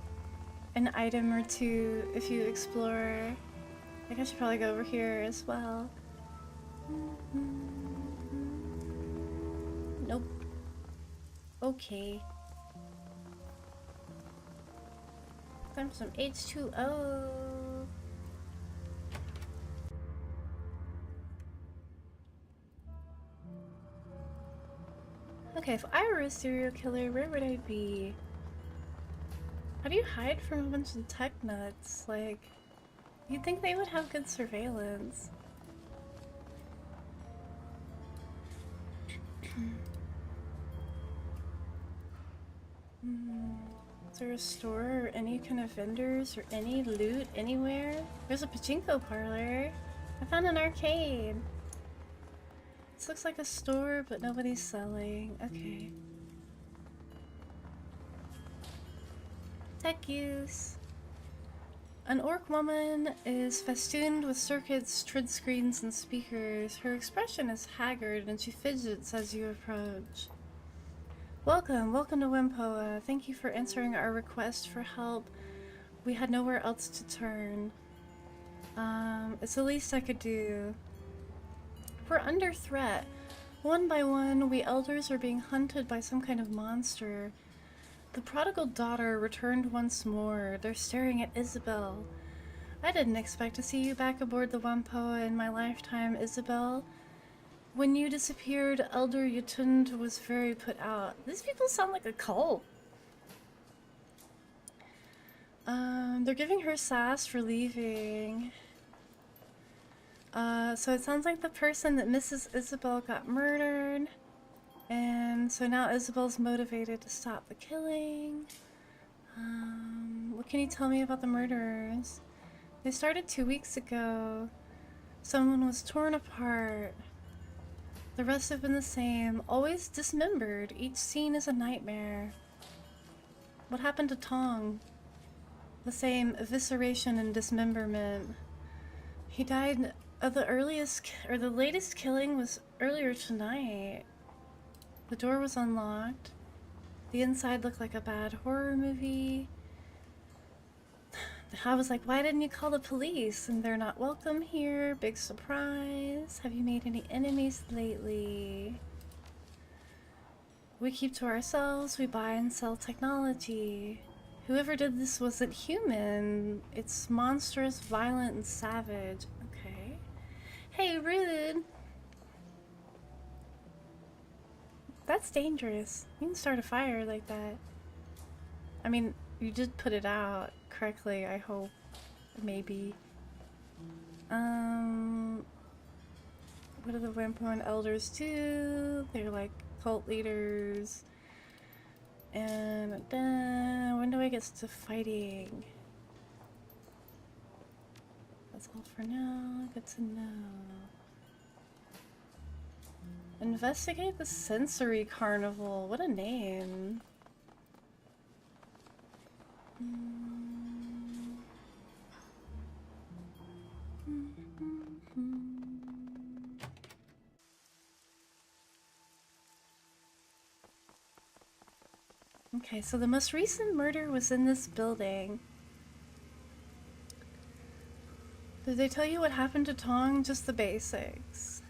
an item or two if you explore. I think I should probably go over here as well. Nope. Okay. Time for some H2O. Okay, if I were a serial killer, where would I be? How do you hide from a bunch of tech nuts? Like, you'd think they would have good surveillance. Is there a store or any kind of vendors or any loot anywhere? There's a pachinko parlor. I found an arcade. This looks like a store, but nobody's selling. Okay. Tech use. An orc woman is festooned with circuits, trid screens, and speakers. Her expression is haggard and she fidgets as you approach. Welcome to Wimpoa. Thank you for answering our request for help. We had nowhere else to turn. It's the least I could do. We're under threat. One by one, we elders are being hunted by some kind of monster. The prodigal daughter returned once more. They're staring at Isabel. I didn't expect to see you back aboard the Wampoa in my lifetime, Isabel. When you disappeared, Elder Yutund was very put out. These people sound like a cult. They're giving her sass for leaving. So it sounds like the person that Mrs. Isabel got murdered. And so now Isabel's motivated to stop the killing. What can you tell me about the murderers? They started 2 weeks ago. Someone was torn apart. The rest have been the same, always dismembered. Each scene is a nightmare. What happened to Tong? The same, evisceration and dismemberment. He died of the latest killing was earlier tonight. The door was unlocked. The inside looked like a bad horror movie. I was like, why didn't you call the police? And they're not welcome here. Big surprise. Have you made any enemies lately? We keep to ourselves. We buy and sell technology. Whoever did this wasn't human. It's monstrous, violent, and savage. Okay. Hey, rude. That's dangerous. You can start a fire like that. I mean, you did put it out correctly, I hope. Maybe. What do the Wampoan elders do? They're like cult leaders. And when do I get to fighting? That's all for now. Good to know. Investigate the sensory carnival. What a name. Okay, so the most recent murder was in this building. Did they tell you what happened to Tong? Just the basics.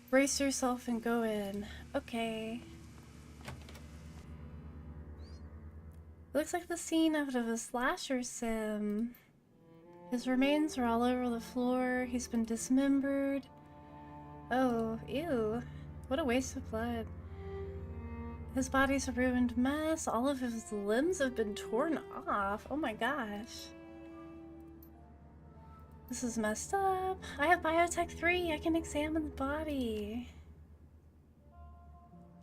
Brace yourself and go in. Okay. Looks like the scene out of a slasher sim. His remains are all over the floor. He's been dismembered. Oh, ew. What a waste of blood. His body's a ruined mess. All of his limbs have been torn off. Oh my gosh. This is messed up. I have Biotech 3. I can examine the body.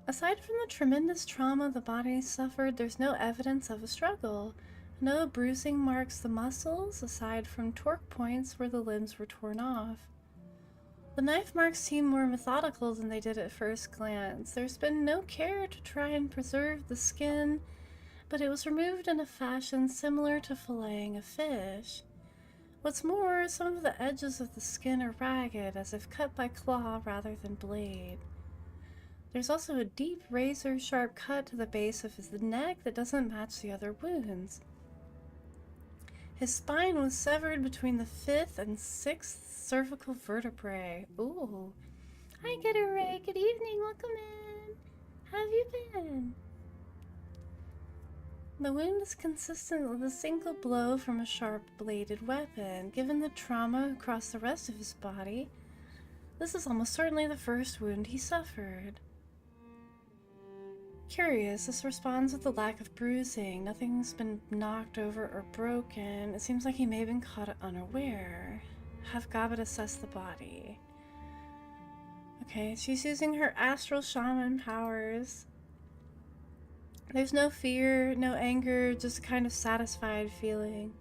Aside from the tremendous trauma the body suffered, there's no evidence of a struggle. No bruising marks the muscles, aside from torque points where the limbs were torn off. The knife marks seem more methodical than they did at first glance. There's been no care to try and preserve the skin, but it was removed in a fashion similar to filleting a fish. What's more, some of the edges of the skin are ragged, as if cut by claw rather than blade. There's also a deep razor-sharp cut to the base of his neck that doesn't match the other wounds. His spine was severed between the 5th and 6th cervical vertebrae. Ooh. Hi, Getteray. Good evening. Welcome in. How have you been? The wound is consistent with a single blow from a sharp-bladed weapon. Given the trauma across the rest of his body, this is almost certainly the first wound he suffered. Curious, this responds with the lack of bruising. Nothing's been knocked over or broken. It seems like he may have been caught unaware. Have Gabbett assess the body. Okay, she's using her astral shaman powers. There's no fear, no anger, just a kind of satisfied feeling.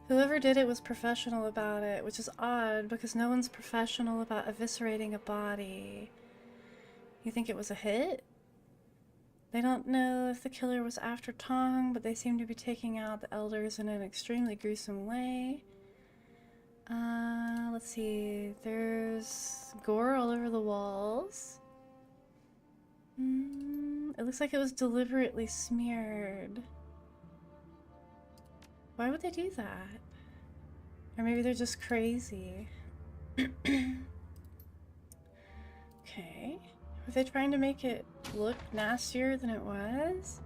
Whoever did it was professional about it, which is odd because no one's professional about eviscerating a body. You think it was a hit? They don't know if the killer was after Tong, but they seem to be taking out the elders in an extremely gruesome way. Let's see. There's gore all over the walls. It looks like it was deliberately smeared. Why would they do that? Or maybe they're just crazy. Okay. Were they trying to make it look nastier than it was?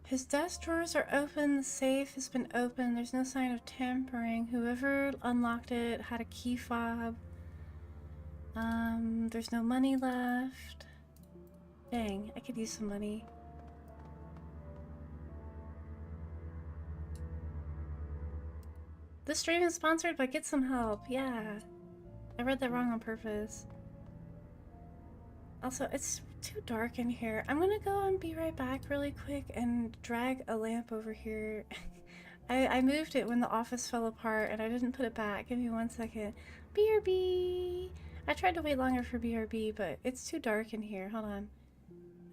His desk drawers are open, the safe has been opened, there's no sign of tampering. Whoever unlocked it had a key fob. There's no money left. Dang, I could use some money. This stream is sponsored by Get Some Help. Yeah. I read that wrong on purpose. Also, it's too dark in here. I'm gonna go and be right back really quick and drag a lamp over here. I moved it when the office fell apart and I didn't put it back. Give me 1 second. BRB! I tried to wait longer for BRB, but it's too dark in here. Hold on.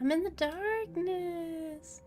I'm in the darkness!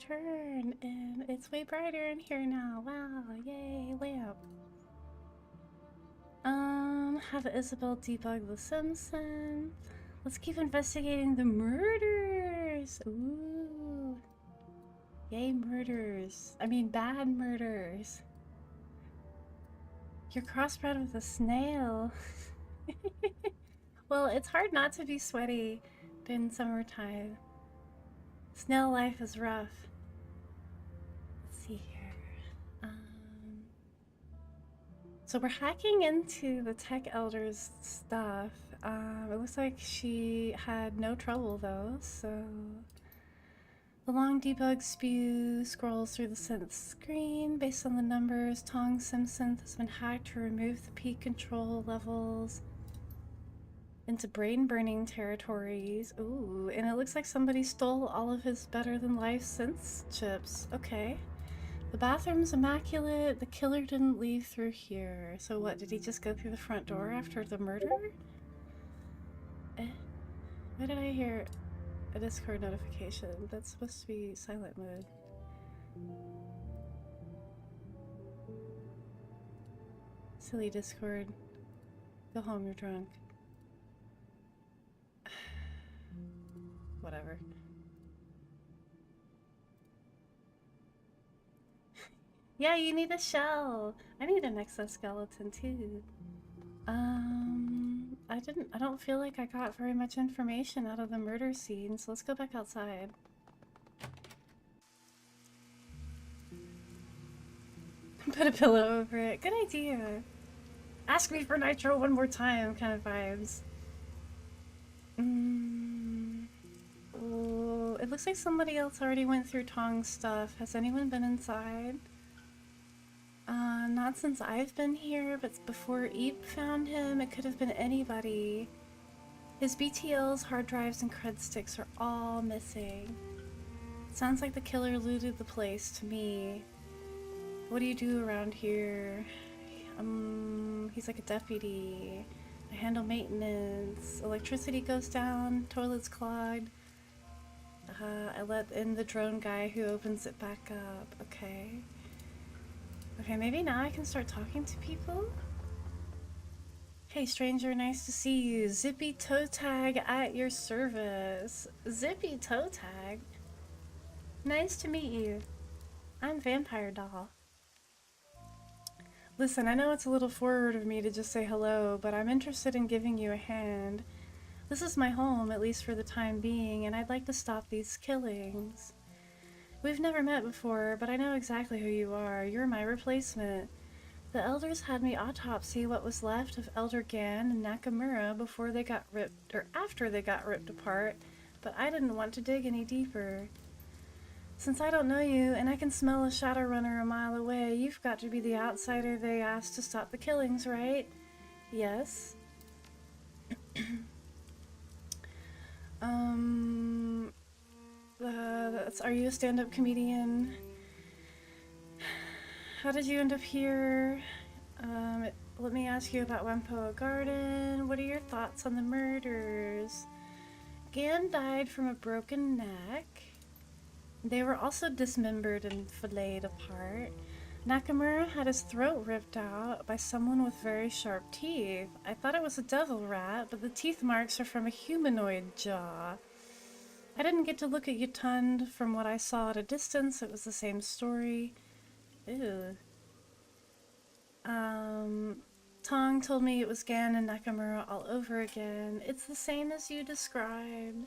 turn, and it's way brighter in here now. Wow, yay, lamp. Have Isabel debug the Simpson. Let's keep investigating the murders. Ooh. Yay, murders. I mean, bad murders. You're crossbred with a snail. Well, it's hard not to be sweaty in summertime. Snail life is rough. Let's see here. So we're hacking into the tech elder's stuff. It looks like she had no trouble though, so... The long debug spew scrolls through the synth screen. Based on the numbers, Tong's SimSynth has been hacked to remove the peak control levels into brain-burning territories. Ooh, and it looks like somebody stole all of his better-than-life synth chips. Okay. The bathroom's immaculate. The killer didn't leave through here. So what, did he just go through the front door after the murder? Why did I hear a Discord notification? That's supposed to be silent mode. Silly Discord. Go home, you're drunk. Whatever. Yeah, you need a shell. I need an exoskeleton too. I don't feel like I got very much information out of the murder scene, so let's go back outside. Put a pillow over it. Good idea. Ask me for nitro one more time kind of vibes. Oh, it looks like somebody else already went through Tong's stuff. Has anyone been inside? Not since I've been here, but before Eep found him, it could have been anybody. His BTLs, hard drives, and cred sticks are all missing. Sounds like the killer looted the place to me. What do you do around here? He's like a deputy. I handle maintenance. Electricity goes down, toilets clogged. I let in the drone guy who opens it back up. Okay. Okay, maybe now I can start talking to people? Hey stranger, nice to see you. Zippy toe tag at your service. Zippy toe tag? Nice to meet you. I'm Vampire Doll. Listen, I know it's a little forward of me to just say hello, but I'm interested in giving you a hand. This is my home, at least for the time being, and I'd like to stop these killings. We've never met before, but I know exactly who you are. You're my replacement. The elders had me autopsy what was left of Elder Gan and Nakamura before they got ripped, or after they got ripped apart, but I didn't want to dig any deeper. Since I don't know you, and I can smell a Shadowrunner a mile away, you've got to be the outsider they asked to stop the killings, right? Yes. Are you a stand-up comedian? How did you end up here? Let me ask you about Wempoa Garden. What are your thoughts on the murders? Gan died from a broken neck. They were also dismembered and filleted apart. Nakamura had his throat ripped out by someone with very sharp teeth. I thought it was a devil rat, but the teeth marks are from a humanoid jaw. I didn't get to look at Yutund. From what I saw at a distance, it was the same story. Ew. Tong told me it was Gan and Nakamura all over again. It's the same as you described.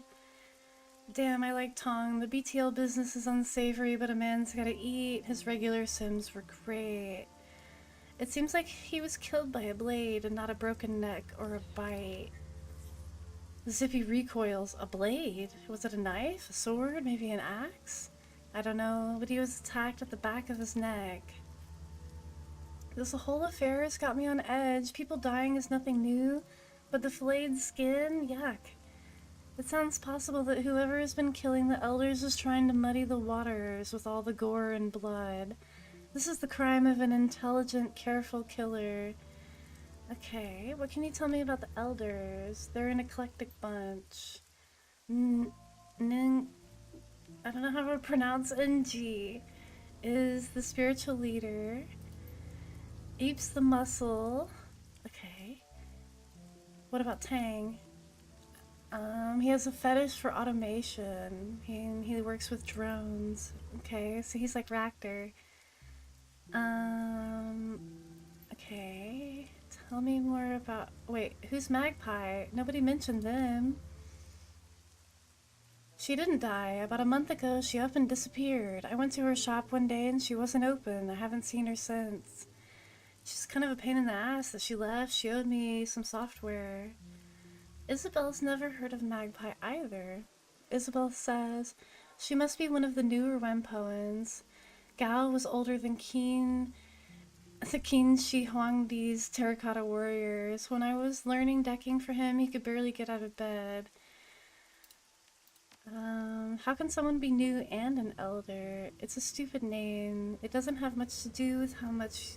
Damn, I like Tong. The BTL business is unsavory, but a man's gotta eat. His regular Sims were great. It seems like he was killed by a blade and not a broken neck or a bite. Zippy recoils. A blade? Was it a knife? A sword? Maybe an axe? I don't know, but he was attacked at the back of his neck. This whole affair has got me on edge. People dying is nothing new, but the filleted skin? Yuck. It sounds possible that whoever has been killing the elders is trying to muddy the waters with all the gore and blood. This is the crime of an intelligent, careful killer. Okay, what can you tell me about the elders? They're an eclectic bunch. I don't know how to pronounce NG, is the spiritual leader. Eeps the muscle. Okay. What about Tang? He has a fetish for automation. He works with drones. Okay, so he's like Ractor. Okay. Tell me more about. Wait, who's Magpie? Nobody mentioned them. She didn't die. About a month ago, she up and disappeared. I went to her shop one day and she wasn't open. I haven't seen her since. She's kind of a pain in the ass that she left. She owed me some software. Isabel's never heard of Magpie either. Isabel says she must be one of the newer Wempoans. Gao was older than the Qin Shi Huangdi's terracotta warriors. When I was learning decking for him, he could barely get out of bed. How can someone be new and an elder? It's a stupid name. It doesn't have much to do with how much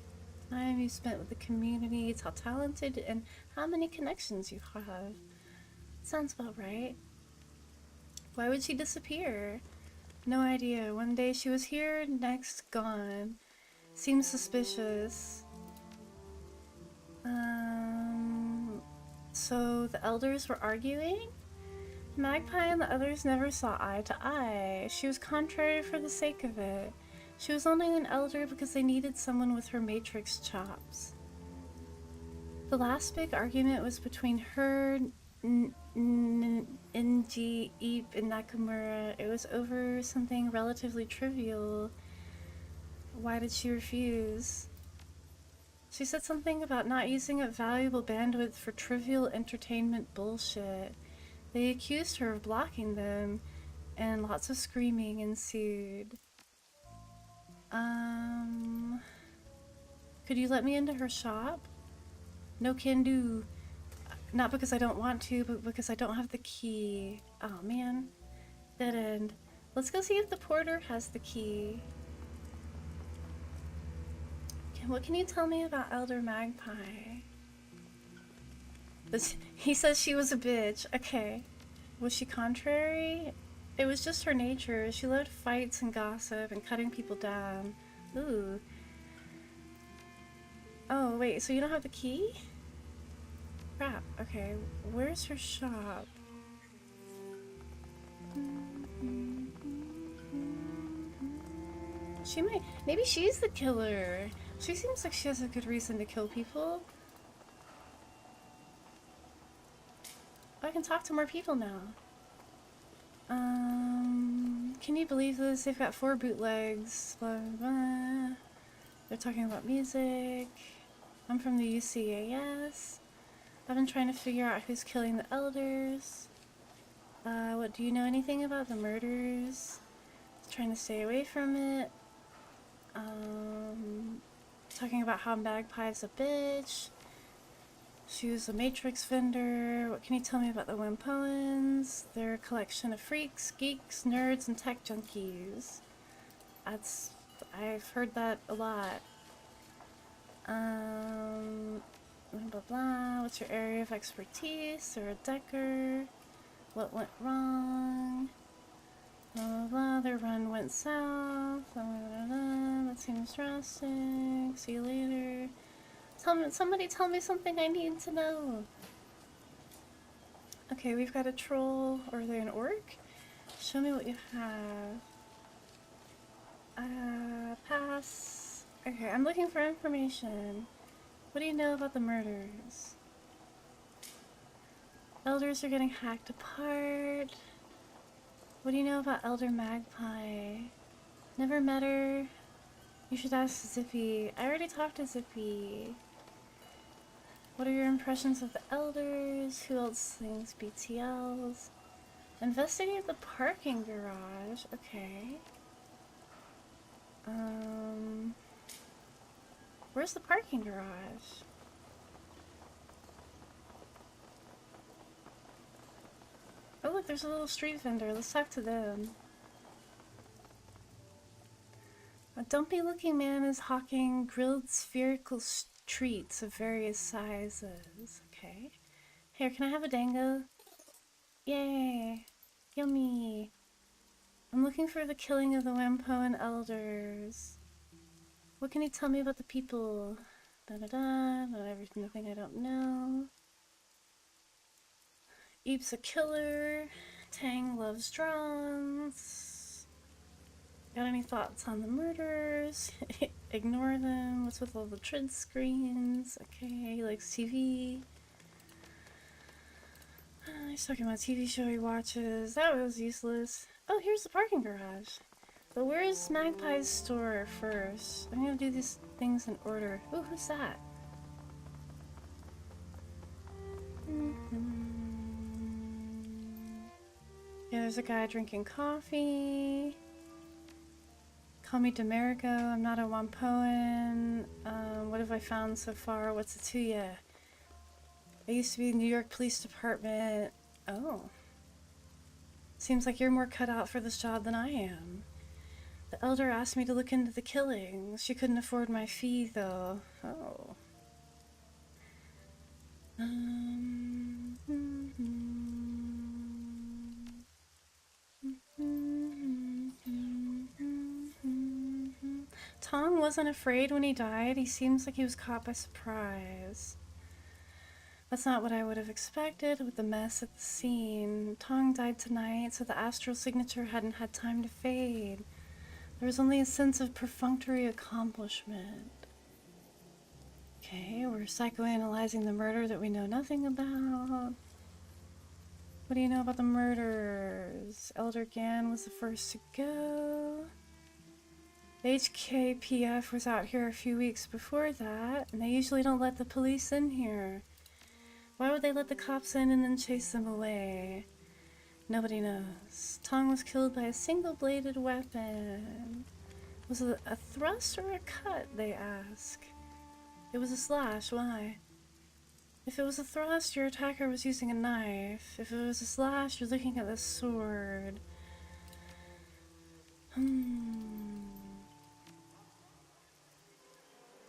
time you spent with the community. It's how talented and how many connections you have. Sounds about right. Why would she disappear? No idea. One day she was here, next gone. Seems suspicious. So the elders were arguing? Magpie and the others never saw eye to eye. She was contrary for the sake of it. She was only an elder because they needed someone with her matrix chops. The last big argument was between her, Nji, Eep, and Nakamura. It was over something relatively trivial. Why did she refuse? She said something about not using up valuable bandwidth for trivial entertainment bullshit. They accused her of blocking them, and lots of screaming ensued. Could you let me into her shop? No can do. Not because I don't want to, but because I don't have the key. Oh man. Dead end. Let's go see if the porter has the key. What can you tell me about Elder Magpie? He says she was a bitch. Okay. Was she contrary? It was just her nature. She loved fights and gossip and cutting people down. Ooh. Oh, wait, so you don't have the key? Crap. Okay, where's her shop? She might... Maybe she's the killer. She seems like she has a good reason to kill people. Oh, I can talk to more people now. Can you believe this? They've got 4 bootlegs. Blah, blah, blah. They're talking about music. I'm from the UCAS. I've been trying to figure out who's killing the elders. What, do you know anything about the murders? Trying to stay away from it. Talking about how Magpie's a bitch. She was a Matrix vendor. What can you tell me about the Wempoans? They're a collection of freaks, geeks, nerds, and tech junkies. I've heard that a lot. Blah blah blah. What's your area of expertise? They're a decker. What went wrong? Blah blah blah. Their run went south. Blah blah blah. That seems drastic. See you later. Somebody tell me something I need to know. Okay, we've got a troll. Or are they an orc? Show me what you have. Pass. Okay, I'm looking for information. What do you know about the murders? Elders are getting hacked apart. What do you know about Elder Magpie? Never met her. You should ask Zippy. I already talked to Zippy. What are your impressions of the elders? Who else thinks BTLs? Investigate the parking garage. Okay. Where's the parking garage? Oh look, there's a little street vendor. Let's talk to them. A dumpy looking man is hawking grilled spherical treats of various sizes. Okay. Here, can I have a dango? Yay! Yummy! I'm looking for the killing of the Wampoan elders. What can you tell me about the people? Da-da-da, not everything, nothing I don't know. Eep's a killer. Tang loves drums. Got any thoughts on the murders? Ignore them. What's with all the trid screens? Okay, he likes TV. He's talking about a TV show he watches. That was useless. Oh, here's the parking garage. But where's Magpie's store first? I'm gonna do these things in order. Ooh, who's that? Yeah, there's a guy drinking coffee. Call me Demerico. I'm not a Wampoan. What have I found so far? What's it to ya? I used to be in the New York Police Department. Oh. Seems like you're more cut out for this job than I am. The elder asked me to look into the killings. She couldn't afford my fee, though. Oh. Tong wasn't afraid when he died. He seems like he was caught by surprise. That's not what I would have expected with the mess at the scene. Tong died tonight, so the astral signature hadn't had time to fade. There was only a sense of perfunctory accomplishment. Okay, we're psychoanalyzing the murder that we know nothing about. What do you know about the murders? Elder Gan was the first to go. The HKPF was out here a few weeks before that, and they usually don't let the police in here. Why would they let the cops in and then chase them away? Nobody knows. Tong was killed by a single-bladed weapon. Was it a thrust or a cut, they ask? It was a slash, why? If it was a thrust, your attacker was using a knife. If it was a slash, you're looking at the sword.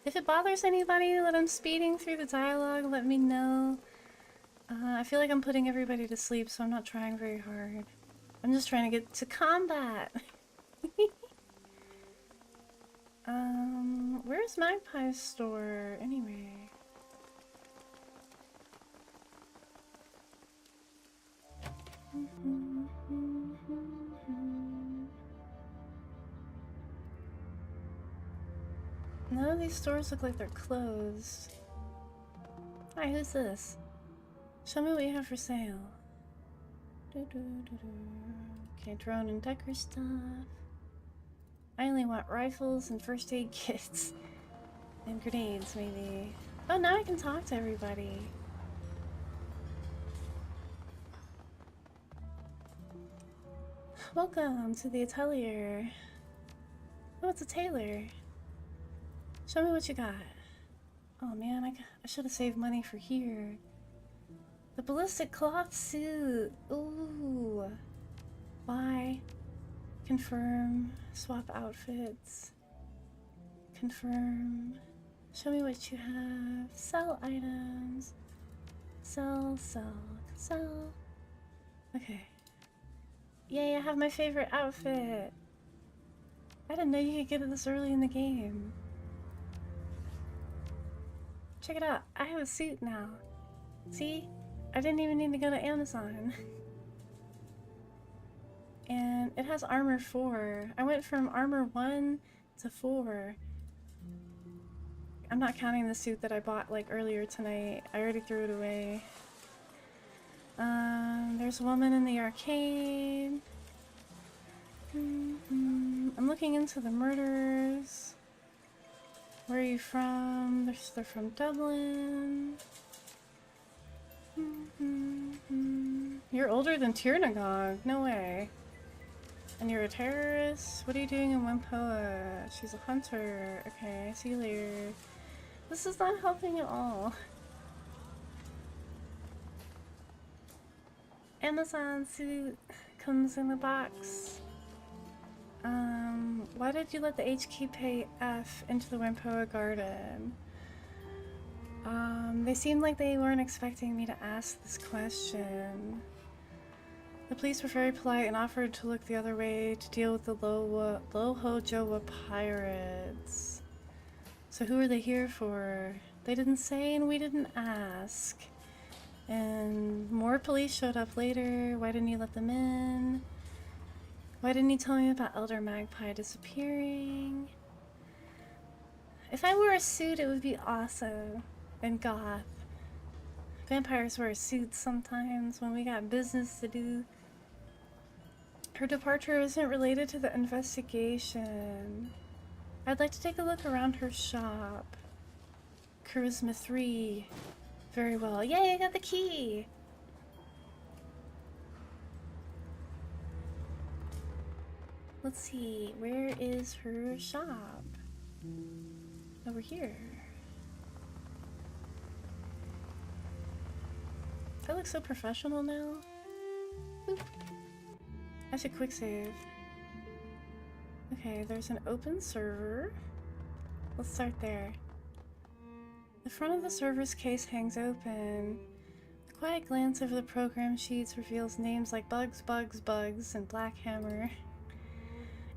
If it bothers anybody that I'm speeding through the dialogue, let me know. I feel like I'm putting everybody to sleep, so I'm not trying very hard. I'm just trying to get to combat. Where's Magpie's store, anyway? None of these stores look like they're closed. Hi, who's this? Show me what you have for sale. Okay, drone and decker stuff. I only want rifles and first aid kits. And grenades, maybe. Oh, now I can talk to everybody. Welcome to the atelier. Oh, it's a tailor. Show me what you got. Oh man, I should have saved money for here. The ballistic cloth suit. Ooh. Buy. Confirm. Swap outfits. Confirm. Show me what you have. Sell items. Sell, sell, sell. Okay. Yay, I have my favorite outfit. I didn't know you could get it this early in the game. Check it out. I have a suit now. See? I didn't even need to go to Amazon. And it has armor 4. I went from armor 1 to 4. I'm not counting the suit that I bought like earlier tonight. I already threw it away. There's a woman in the arcade. I'm looking into the murders. Where are you from? They're from Dublin. You're older than Tirnagog. No way. And you're a terrorist? What are you doing in Wampoa? She's a hunter. Okay, see you later. This is not helping at all. Amazon suit comes in a box. Why did you let the HKPF into the Wampoa garden? They seemed like they weren't expecting me to ask this question. The police were very polite and offered to look the other way to deal with the Loho-Jowa pirates. So who are they here for? They didn't say and we didn't ask. And more police showed up later. Why didn't you let them in? Why didn't you tell me about Elder Magpie disappearing? If I wore a suit, it would be awesome and goth. Vampires wear suits sometimes when we got business to do. Her departure isn't related to the investigation. I'd like to take a look around her shop. Charisma 3. Very well. Yay, I got the key! Let's see, where is her shop? Over here. I look so professional now. Oop. I should quick save. Okay, there's an open server. Let's start there. The front of the server's case hangs open. A quiet glance over the program sheets reveals names like Bugs, and Blackhammer.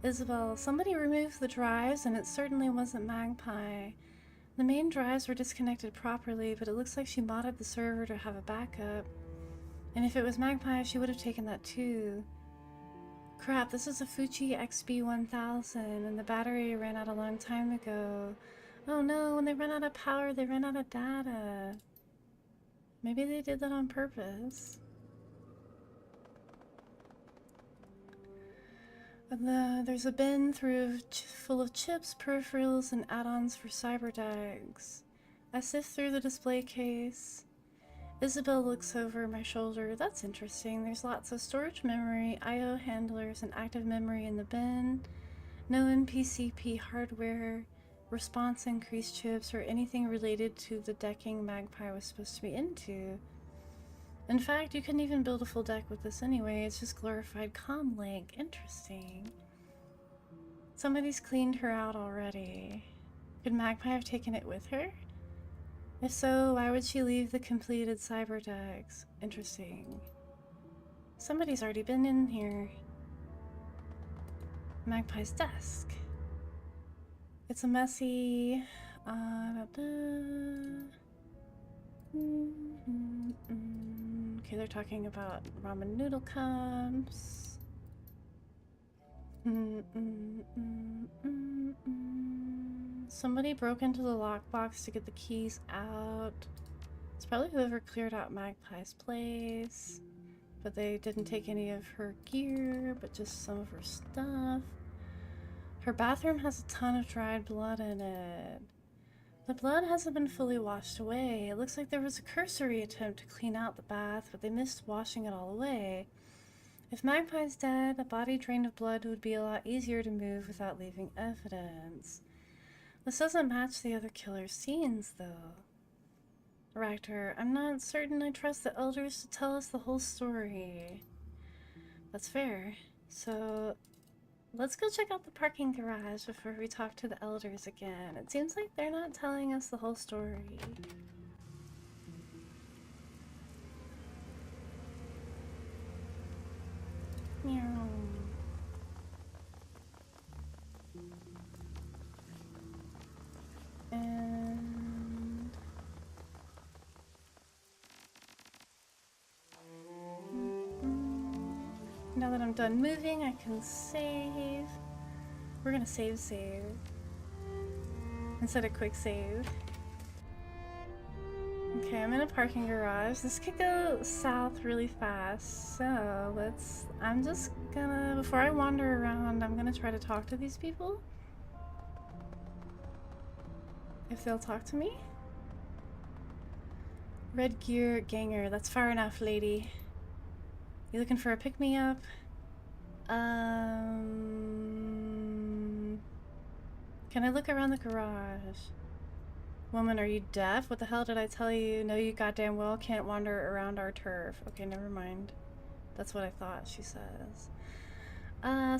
Isabel, somebody removed the drives and it certainly wasn't Magpie. The main drives were disconnected properly, but it looks like she modded the server to have a backup. And if it was Magpie, she would have taken that too. Crap, this is a Fuji XB1000 and the battery ran out a long time ago. Oh no, when they run out of power, they run out of data. Maybe they did that on purpose. There's a bin full of chips, peripherals, and add-ons for cyberdags. I sift through the display case. Isabel looks over my shoulder. That's interesting. There's lots of storage memory, I/O handlers, and active memory in the bin. No NPCP hardware, response increase chips, or anything related to the decking Magpie was supposed to be into. In fact, you couldn't even build a full deck with this anyway. It's just glorified comlink. Interesting. Somebody's cleaned her out already. Could Magpie have taken it with her? If so, why would she leave the completed cyber decks? Interesting. Somebody's already been in here. Magpie's desk. It's a messy... Okay, they're talking about ramen noodle cups. Somebody broke into the lockbox to get the keys out. It's probably whoever cleared out Magpie's place. But they didn't take any of her gear, but just some of her stuff. Her bathroom has a ton of dried blood in it. The blood hasn't been fully washed away. It looks like there was a cursory attempt to clean out the bath, but they missed washing it all away. If Magpie's dead, a body drained of blood would be a lot easier to move without leaving evidence. This doesn't match the other killer's scenes, though. Rector, I'm not certain I trust the elders to tell us the whole story. That's fair. So... let's go check out the parking garage before we talk to the elders again. It seems like they're not telling us the whole story. Meow. And... now that I'm done moving, I can save. We're gonna save instead of quick save. Okay, I'm in a parking garage. This could go south really fast, so I'm just gonna, before I wander around, I'm gonna try to talk to these people. If they'll talk to me. Red gear ganger, that's far enough, lady. You looking for a pick-me-up? Can I look around the garage? Woman, are you deaf? What the hell did I tell you? No, you goddamn well can't wander around our turf. Okay, never mind. That's what I thought, she says.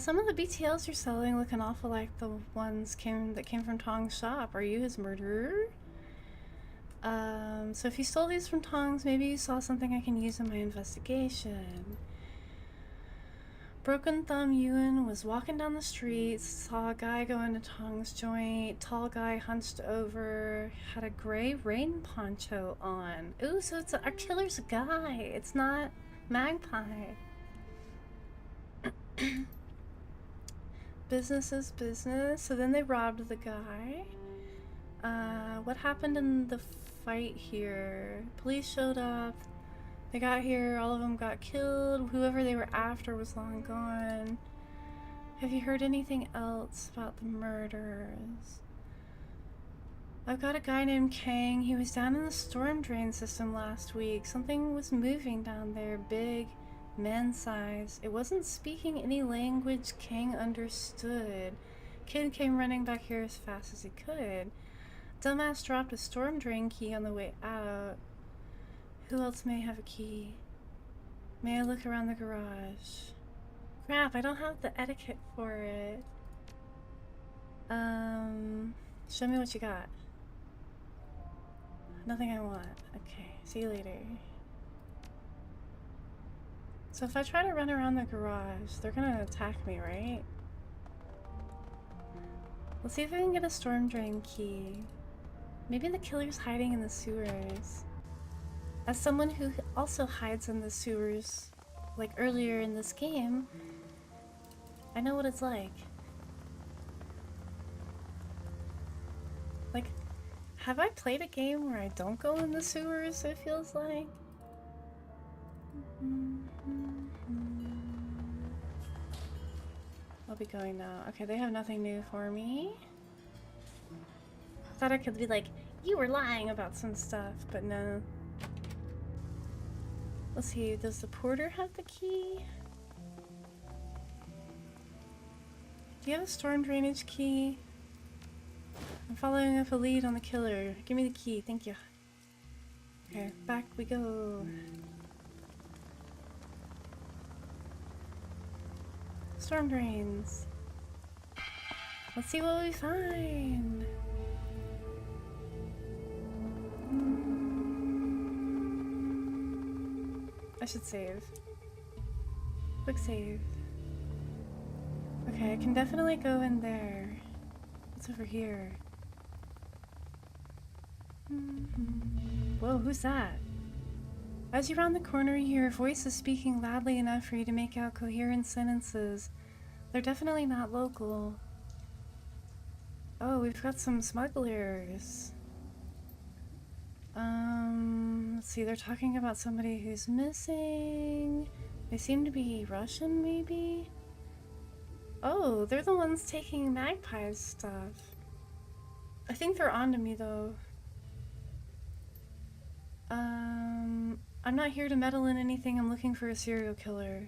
Some of the BTLs you're selling look an awful like the ones that came from Tong's shop. Are you his murderer? So if you stole these from Tong's, maybe you saw something I can use in my investigation. Broken Thumb Ewan was walking down the street, saw a guy go into Tong's joint. Tall guy hunched over, had a gray rain poncho on. Ooh, so it's our killer's a guy. It's not Magpie. Business is business. So then they robbed the guy. What happened in the fight here? Police showed up. They got here, all of them got killed. Whoever they were after was long gone. Have you heard anything else about the murders? I've got a guy named Kang. He was down in the storm drain system last week. Something was moving down there, big, man-size. It wasn't speaking any language Kang understood. Kid came running back here as fast as he could. Dumbass dropped a storm drain key on the way out. Who else may have a key? May I look around the garage? Crap, I don't have the etiquette for it. Show me what you got. Nothing I want. Okay, see you later. So if I try to run around the garage, they're gonna attack me, right? Let's see if I can get a storm drain key. Maybe the killer's hiding in the sewers. As someone who also hides in the sewers, like earlier in this game, I know what it's like. Like, have I played a game where I don't go in the sewers, it feels like? I'll be going now. Okay, they have nothing new for me. Thought I could be like, you were lying about some stuff, but no. Let's see, does the porter have the key? Do you have a storm drainage key? I'm following up a lead on the killer. Give me the key, thank you. Okay, back we go. Storm drains. Let's see what we find. I should save. Quick save. Okay, I can definitely go in there. What's over here? Whoa, who's that? As you round the corner, you hear voices speaking loudly enough for you to make out coherent sentences. They're definitely not local. Oh, we've got some smugglers. Let's see, they're talking about somebody who's missing. They seem to be Russian, maybe? Oh, they're the ones taking Magpie's stuff. I think they're onto me, though. I'm not here to meddle in anything. I'm looking for a serial killer.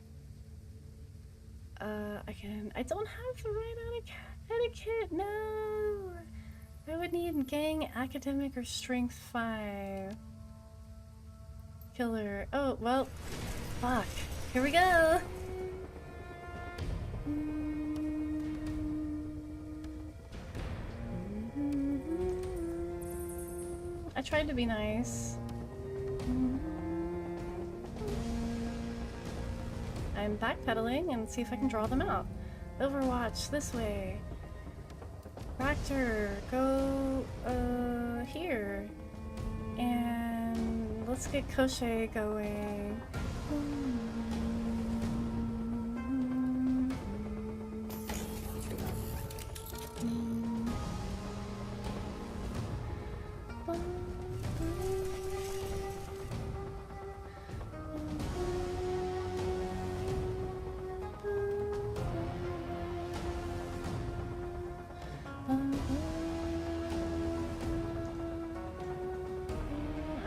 I don't have the right etiquette, no! I would need gang, academic, or strength 5. Killer. Oh, well, fuck. Here we go! I tried to be nice. I'm backpedaling and see if I can draw them out. Overwatch, this way. Raptor, go, here. And let's get Koshe going.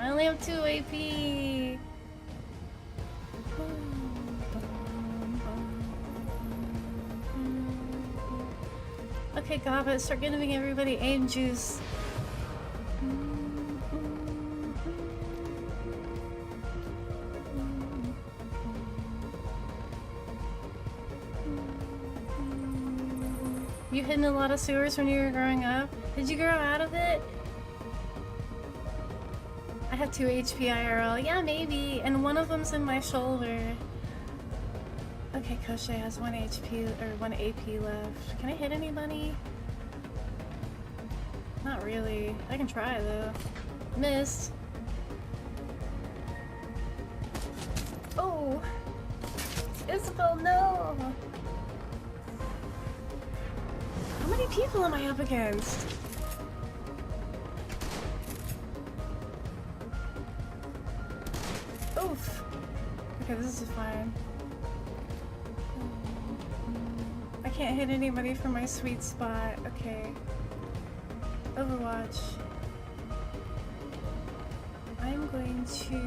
I only have 2 AP. Okay, Gaba, start giving everybody aim juice. You hid in a lot of sewers when you were growing up? Did you grow out of it? I have 2 HP IRL. Yeah, maybe. And one of them's in my shoulder. Okay, Koshe has 1 HP or 1 AP left. Can I hit anybody? Not really. I can try though. Missed. Oh! Isabel, no! How many people am I up against? Oof! Okay, this is fine. I can't hit anybody from my sweet spot. Okay. Overwatch. I'm going to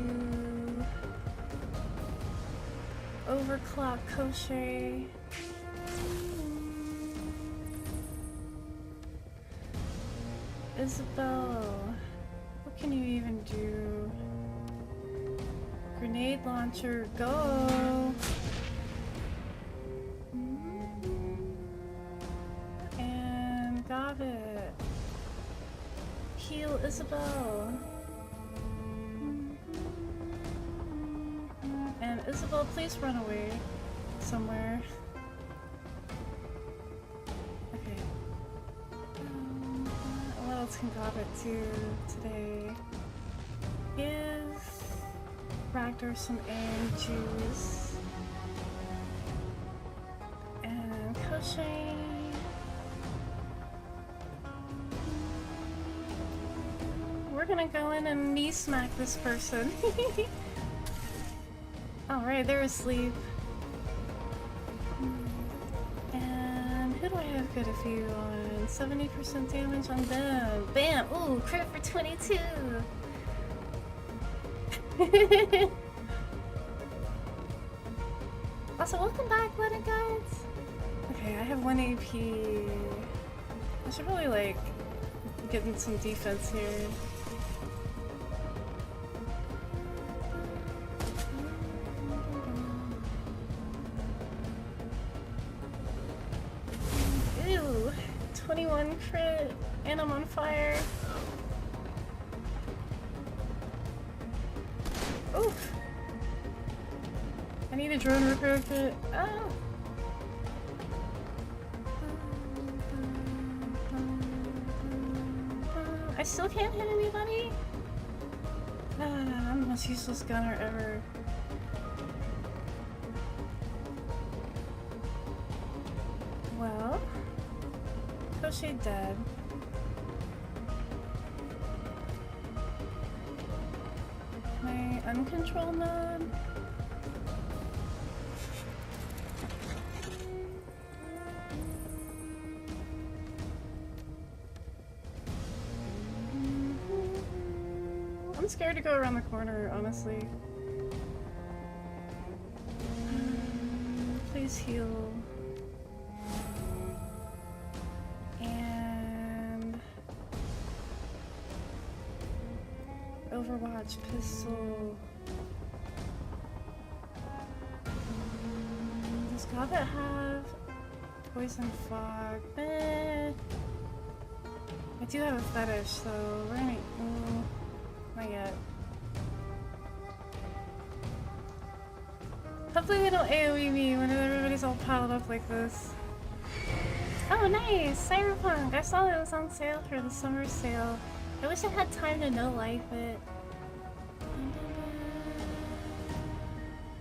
overclock Koshe. Isabel, what can you even do? Grenade launcher, go! And got it. Heal Isabel. And Isabel, please run away somewhere. Okay. What else can Gobbit do today? Give Ragnar some aim juice. And Koshe. We're gonna go in and knee smack this person. Alright, they're asleep. And who do I have good a few on? 70% damage on them. Bam! Ooh, crit for 22! Also, welcome back, Leonard guys! Okay, I have 1 AP. I should really, like, get in some defense here. Ew! 21 crit, and I'm on fire. Oof! I need a drone repair kit. Oh! I still can't hit anybody? I'm the most useless gunner ever. Well, Koshe dead. My uncontrolled mode? I'm scared to go around the corner, honestly. Please heal. And Overwatch pistol. Does Gobbit have poison fog? I do have a fetish, so we're gonna. Not yet. Hopefully they don't AoE me when everybody's all piled up like this. Oh nice! Cyberpunk! I saw it was on sale for the summer sale. I wish I had time to no-life it.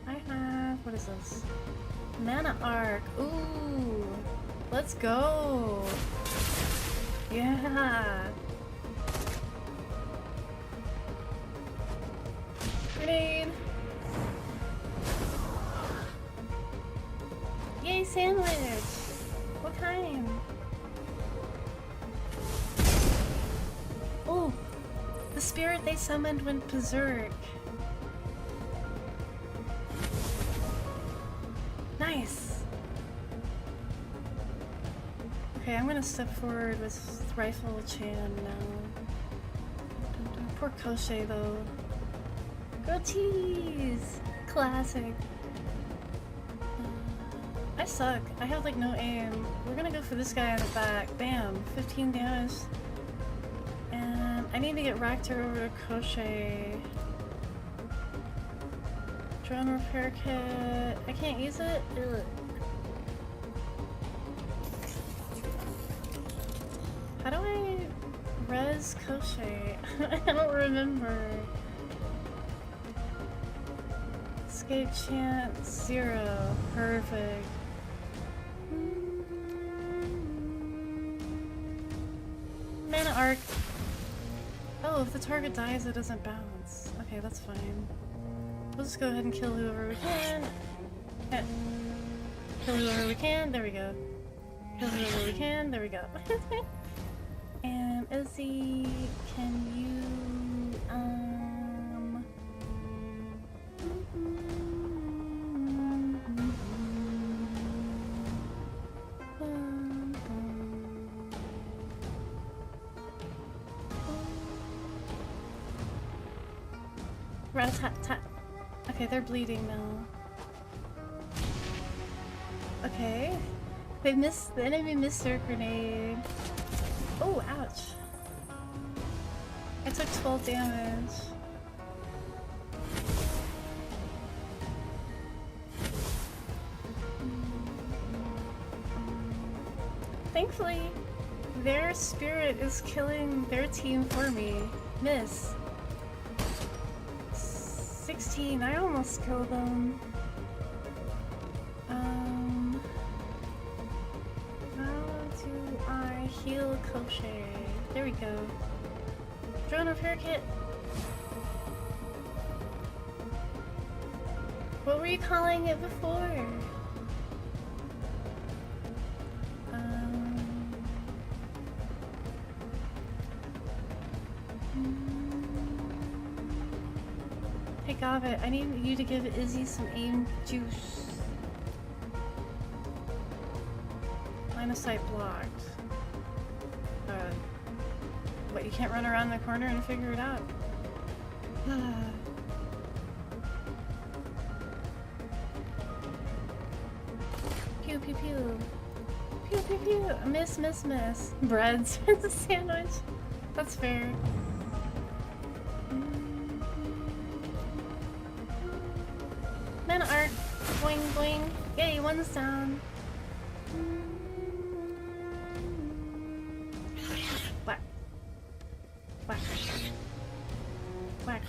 I have... what is this? Mana Arc! Ooh! Let's go! Yeah! Grenade! Yay, sandwich! What kind? Oh! The spirit they summoned went berserk. Nice! Okay, I'm gonna step forward with Rifle Chan now. Poor Koshe though. Go tease! Classic. I suck. I have like no aim. We're gonna go for this guy in the back. Bam! 15 damage. And I need to get Raktor over to Koshe. Drone repair kit. I can't use it? Ugh. How do I res Koshe? I don't remember. Escape chance 0. Perfect. Mana arc. Oh, if the target dies, it doesn't bounce. Okay, that's fine. We'll just go ahead and kill whoever we can. Eh. Kill whoever we can. There we go. Kill whoever we can. There we go. And Izzy, can you rat-tat-tat. Okay, they're bleeding now. Okay. They missed, the enemy missed their grenade. Oh, ouch. I took 12 damage. Thankfully, their spirit is killing their team for me. Miss. 16, I almost killed them. How do I heal Koshe? There we go. Drone repair kit. What were you calling it before? Hey Gavit, I need you to give Izzy some aim juice. Line of sight blocked. What, you can't run around the corner and figure it out? Pew pew pew. Pew pew pew. Miss, miss, miss. Bread's a sandwich. That's fair. Mana arc. Boing boing. Yay, one's down. Whack. Whack. Whack.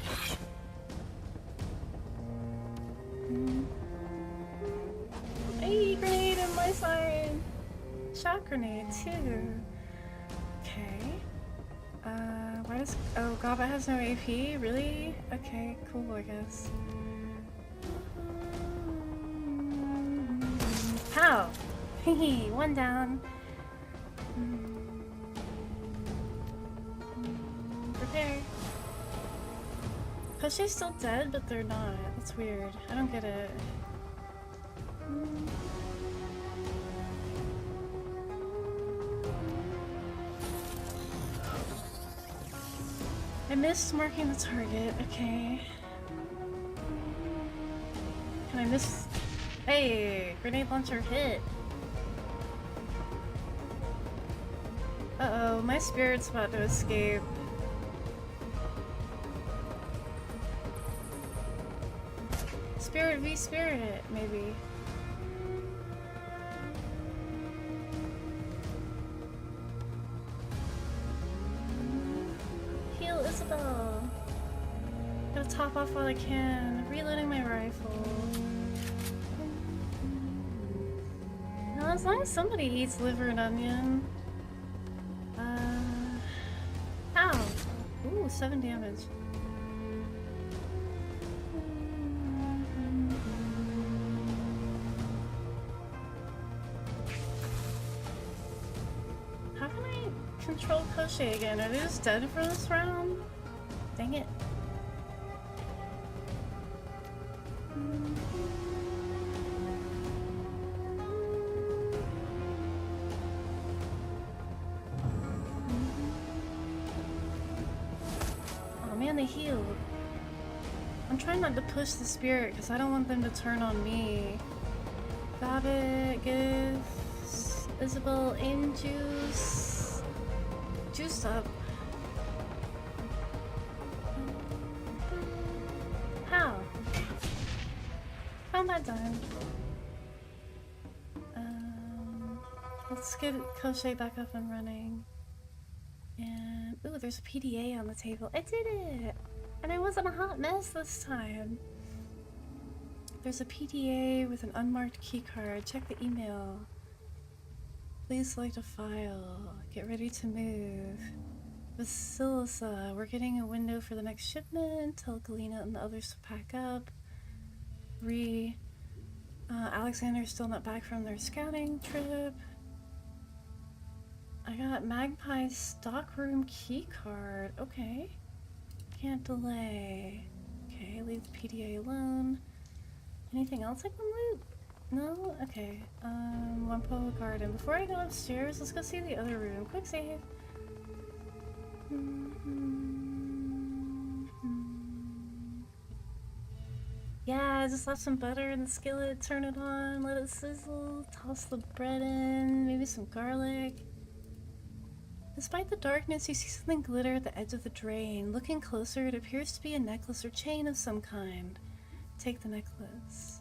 Hey, grenade on my side. Shot grenade too. Okay. Why does... Oh, Gaba has no AP? Really? Okay, cool, I guess. How? Hehe, one down. Prepare. Koshe's still dead, but they're not. That's weird. I don't get it. I missed marking the target. Okay. Can I miss? Hey, grenade launcher hit. Uh-oh, my spirit's about to escape. Spirit v spirit, maybe. Heal Isabel. Gotta top off while I can. Reloading my rifle. Now, as long as somebody eats liver and onion. Ow! Ooh, 7 damage. How can I control Koshe again? Are they just dead for this round? Dang it. They healed. I'm trying not to push the spirit because I don't want them to turn on me. Babbit, give Isabel aim juice. Juice up. How? not done. Let's get Koshe back up and running. And ooh, there's a PDA on the table. I did it! And I wasn't a hot mess this time. There's a PDA with an unmarked keycard. Check the email. Please select a file. Get ready to move. Vasilisa, we're getting a window for the next shipment. Tell Galena and the others to pack up. Alexander's still not back from their scouting trip. I got Magpie's stockroom keycard. Okay. Can't delay. Okay, leave the PDA alone. Anything else I can loot? No? Okay. Wampo Garden. Before I go upstairs, let's go see the other room. Quick save. Yeah, I just left some butter in the skillet. Turn it on, let it sizzle. Toss the bread in, maybe some garlic. Despite the darkness, you see something glitter at the edge of the drain. Looking closer, it appears to be a necklace or chain of some kind. Take the necklace.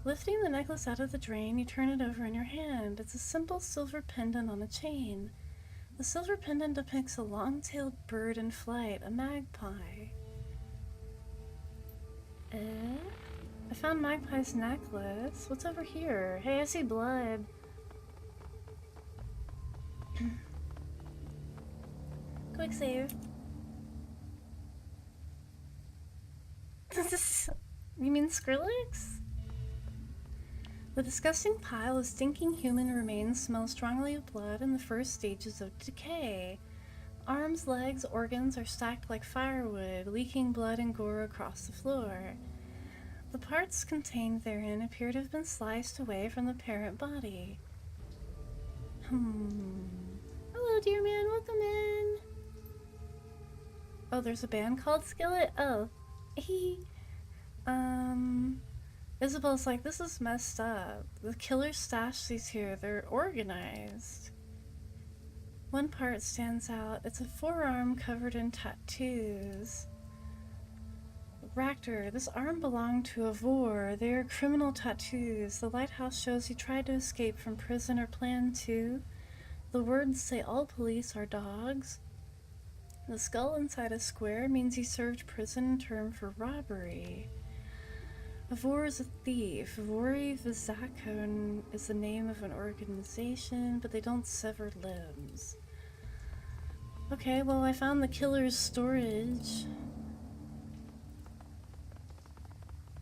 Lifting the necklace out of the drain, you turn it over in your hand. It's a simple silver pendant on a chain. The silver pendant depicts a long-tailed bird in flight, a magpie. I found Magpie's necklace. What's over here? Hey, I see blood. Quick save. You mean Skrillex? The disgusting pile of stinking human remains smells strongly of blood in the first stages of decay. Arms, legs, organs are stacked like firewood, leaking blood and gore across the floor. The parts contained therein appear to have been sliced away from the parent body. Hello, dear man, welcome in. Oh, there's a band called Skillet? Oh. Isabel's like, this is messed up. The killer stashed these here. They're organized. One part stands out. It's a forearm covered in tattoos. Ractor, this arm belonged to a Vor. They are criminal tattoos. The lighthouse shows he tried to escape from prison or planned to. The words say all police are dogs. The skull inside a square means he served prison term for robbery. A Vor is a thief. Vori Vizakon is the name of an organization, but they don't sever limbs. Okay, well, I found the killer's storage.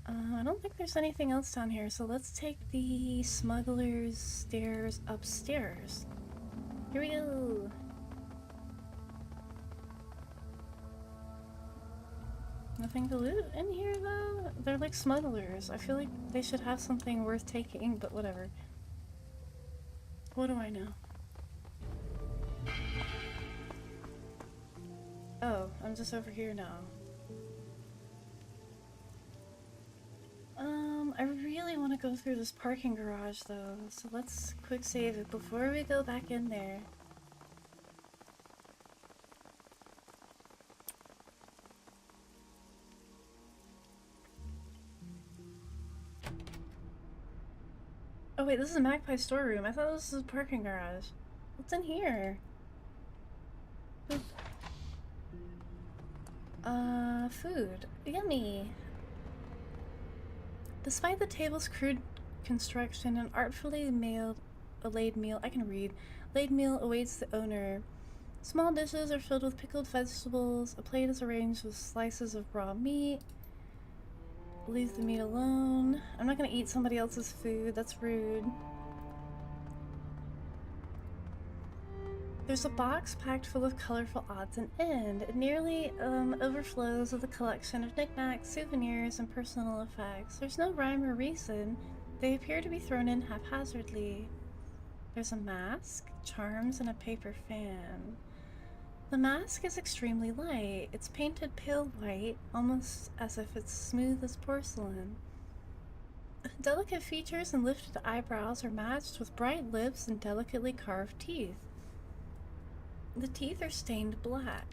I don't think there's anything else down here, so let's take the smuggler's stairs upstairs. Here we go! Nothing to loot in here, though? They're like smugglers. I feel like they should have something worth taking, but whatever. What do I know? Oh, I'm just over here now. I really want to go through this parking garage, though, so let's quick save it before we go back in there. Oh wait, this is a Magpie storeroom. I thought this was a parking garage. What's in here? Food. Yummy! Despite the table's crude construction, an artfully laid meal awaits the owner. Small dishes are filled with pickled vegetables. A plate is arranged with slices of raw meat. Leave the meat alone. I'm not gonna eat somebody else's food. That's rude. There's a box packed full of colorful odds and ends. It nearly overflows with a collection of knickknacks, souvenirs, and personal effects. There's no rhyme or reason. They appear to be thrown in haphazardly. There's a mask, charms, and a paper fan. The mask is extremely light. It's painted pale white, almost as if it's smooth as porcelain. Delicate features and lifted eyebrows are matched with bright lips and delicately carved teeth. The teeth are stained black.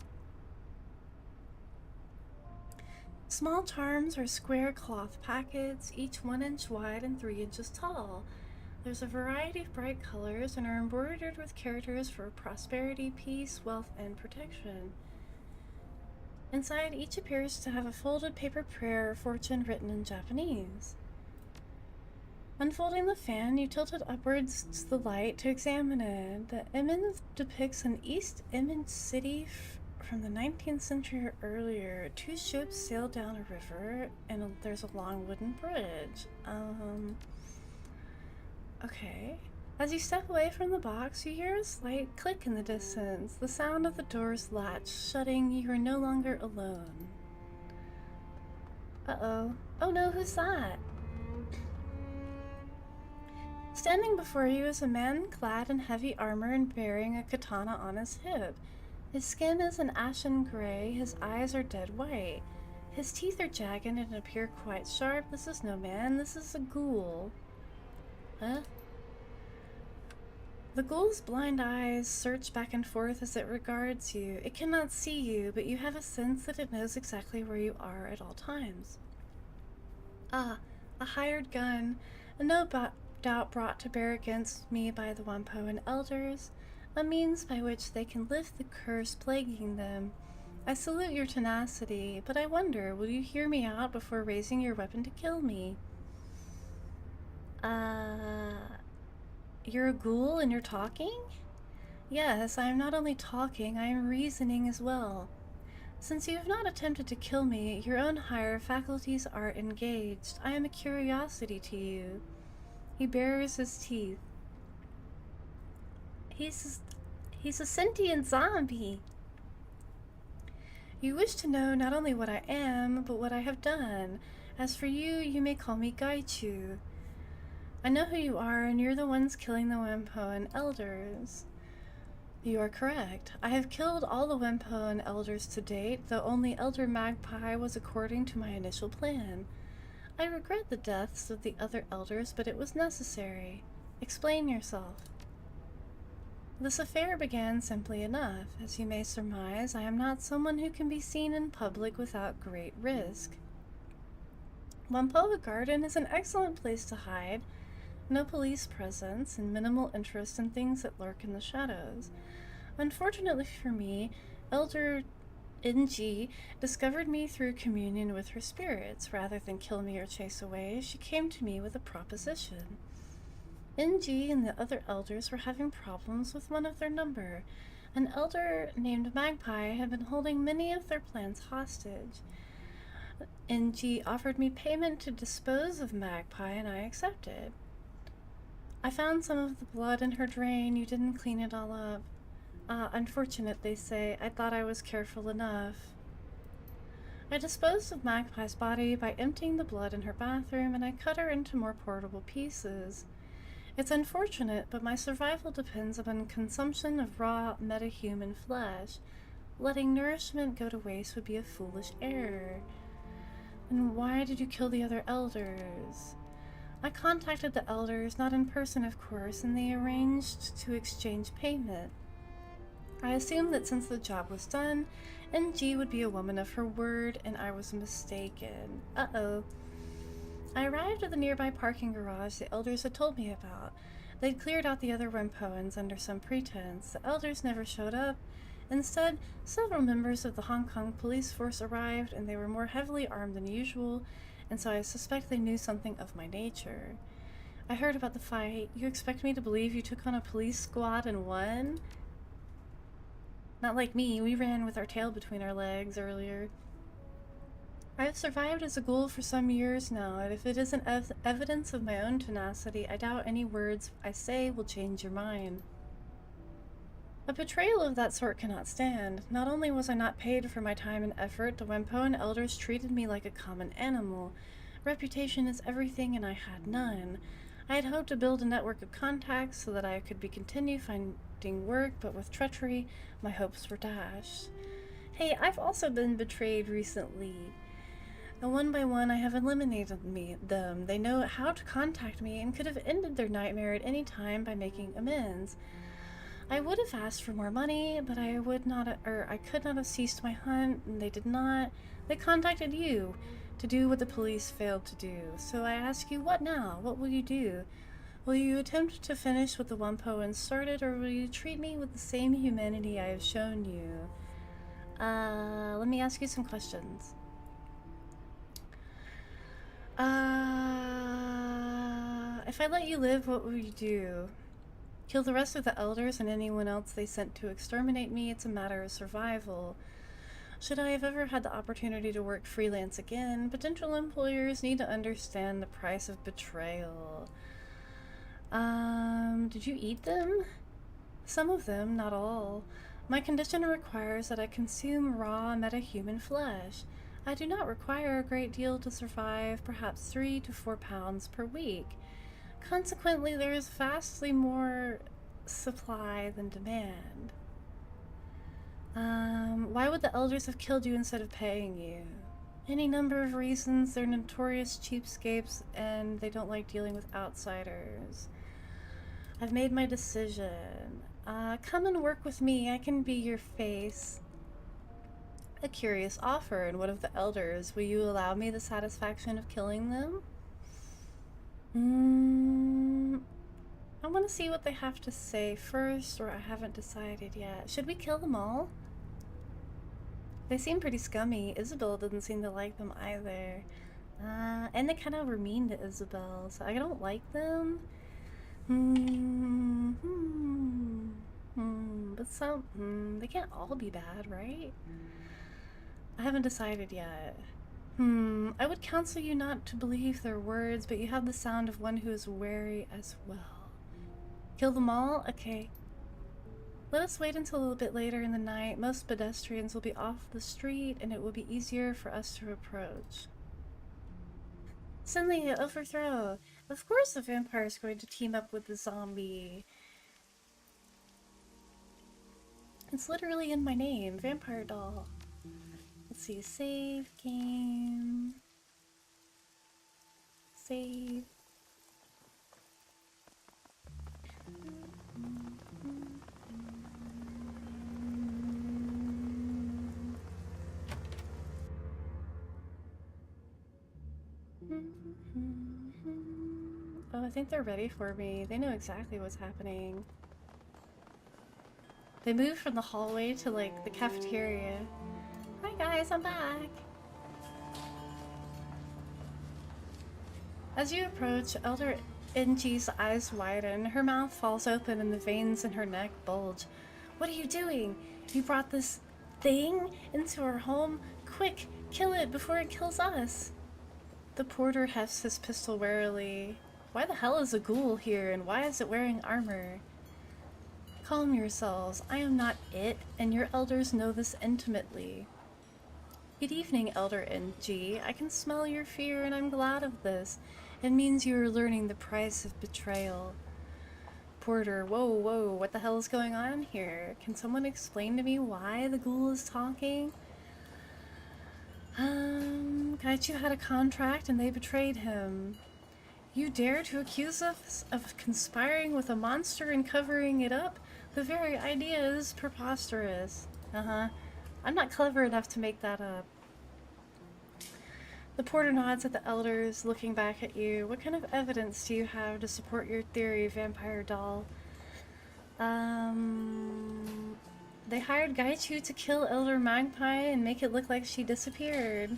Small charms are square cloth packets, each 1 inch wide and 3 inches tall. There's a variety of bright colors and are embroidered with characters for prosperity, peace, wealth, and protection. Inside, each appears to have a folded paper prayer or fortune written in Japanese. Unfolding the fan, you tilt it upwards to the light to examine it. The image depicts an East Image city from the 19th century or earlier. 2 ships sail down a river, and there's a long wooden bridge. Okay. As you step away from the box, you hear a slight click in the distance. The sound of the door's latch shutting. You are no longer alone. Uh-oh. Oh no, who's that? Standing before you is a man clad in heavy armor and bearing a katana on his hip. His skin is an ashen gray, his eyes are dead white. His teeth are jagged and appear quite sharp. This is no man, this is a ghoul. Huh? The ghoul's blind eyes search back and forth as it regards you. It cannot see you, but you have a sense that it knows exactly where you are at all times. Ah, a hired gun, no doubt brought to bear against me by the Wampoan elders, a means by which they can lift the curse plaguing them. I salute your tenacity, but I wonder, will you hear me out before raising your weapon to kill me? You're a ghoul and you're talking? Yes, I am not only talking, I am reasoning as well. Since you have not attempted to kill me, your own higher faculties are engaged. I am a curiosity to you. He bares his teeth. He's a sentient zombie. You wish to know not only what I am, but what I have done. As for you, you may call me Gaichu. I know who you are, and you're the ones killing the Wampoan elders. You are correct. I have killed all the Wampoan elders to date, though only Elder Magpie was according to my initial plan. I regret the deaths of the other elders, but it was necessary. Explain yourself. This affair began simply enough. As you may surmise, I am not someone who can be seen in public without great risk. Wampoa Garden is an excellent place to hide. No police presence and minimal interest in things that lurk in the shadows. Unfortunately for me, Elder NG discovered me through communion with her spirits. Rather than kill me or chase away, she came to me with a proposition. NG and the other elders were having problems with one of their number. An elder named Magpie had been holding many of their plans hostage. NG offered me payment to dispose of Magpie, and I accepted. I found some of the blood in her drain. You didn't clean it all up. Unfortunate, they say. I thought I was careful enough. I disposed of Magpie's body by emptying the blood in her bathroom, and I cut her into more portable pieces. It's unfortunate, but my survival depends upon consumption of raw metahuman flesh. Letting nourishment go to waste would be a foolish error. And why did you kill the other elders? I contacted the elders, not in person of course, and they arranged to exchange payment. I assumed that since the job was done, NG would be a woman of her word, and I was mistaken. Uh-oh. I arrived at the nearby parking garage the elders had told me about. They'd cleared out the other Wampoans under some pretense. The elders never showed up. Instead, several members of the Hong Kong police force arrived, and they were more heavily armed than usual, and so I suspect they knew something of my nature. I heard about the fight. You expect me to believe you took on a police squad and won? Not like me, we ran with our tail between our legs earlier. I have survived as a ghoul for some years now, and if it isn't evidence of my own tenacity, I doubt any words I say will change your mind. A betrayal of that sort cannot stand. Not only was I not paid for my time and effort, the Wampoan elders treated me like a common animal. Reputation is everything, and I had none. I had hoped to build a network of contacts so that I could continue finding work, but with treachery, my hopes were dashed. Hey, I've also been betrayed recently. And one by one, I have eliminated them. They know how to contact me and could have ended their nightmare at any time by making amends. I would have asked for more money, but I would not, or I could not have ceased my hunt, and they did not. They contacted you to do what the police failed to do. So I ask you, what now? What will you do? Will you attempt to finish what the Wumpo started, or will you treat me with the same humanity I have shown you? Let me ask you some questions. If I let you live, what will you do? Kill the rest of the elders and anyone else they sent to exterminate me? It's a matter of survival. Should I have ever had the opportunity to work freelance again, potential employers need to understand the price of betrayal. Did you eat them? Some of them, not all. My condition requires that I consume raw metahuman flesh. I do not require a great deal to survive, perhaps 3 to 4 pounds per week. Consequently, there is vastly more supply than demand. Why would the elders have killed you instead of paying you? Any number of reasons. They're notorious cheapskates and they don't like dealing with outsiders. I've made my decision. Come and work with me. I can be your face. A curious offer, and one of the elders. Will you allow me the satisfaction of killing them? I want to see what they have to say first, or I haven't decided yet. Should we kill them all? They seem pretty scummy. Isabel didn't seem to like them either. And they kind of were mean to Isabel, so I don't like them. But some, they can't all be bad, right? I haven't decided yet. I would counsel you not to believe their words, but you have the sound of one who is wary as well. Kill them all? Okay. Let us wait until a bit later in the night. Most pedestrians will be off the street, and it will be easier for us to approach. Synlia, overthrow. Of course the vampire is going to team up with the zombie. It's literally in my name, Vampire Doll. Let's see, save, game. Save. Oh, I think they're ready for me. They know exactly what's happening. They moved from the hallway to, like, the cafeteria. Hi guys, I'm back! As you approach, Elder NG's eyes widen. Her mouth falls open and the veins in her neck bulge. What are you doing? You brought this thing into our home? Quick, kill it before it kills us! The porter hefts his pistol warily. Why the hell is a ghoul here, and why is it wearing armor? Calm yourselves. I am not it, and your elders know this intimately. Good evening, Elder NG. I can smell your fear, and I'm glad of this. It means you are learning the price of betrayal. Porter, whoa, what the hell is going on here? Can someone explain to me why the ghoul is talking? Gaichu had a contract and they betrayed him. You dare to accuse us of conspiring with a monster and covering it up? The very idea is preposterous. I'm not clever enough to make that up. The porter nods at the elders, looking back at you. What kind of evidence do you have to support your theory, Vampire Doll? They hired Gaichu to kill Elder Magpie and make it look like she disappeared.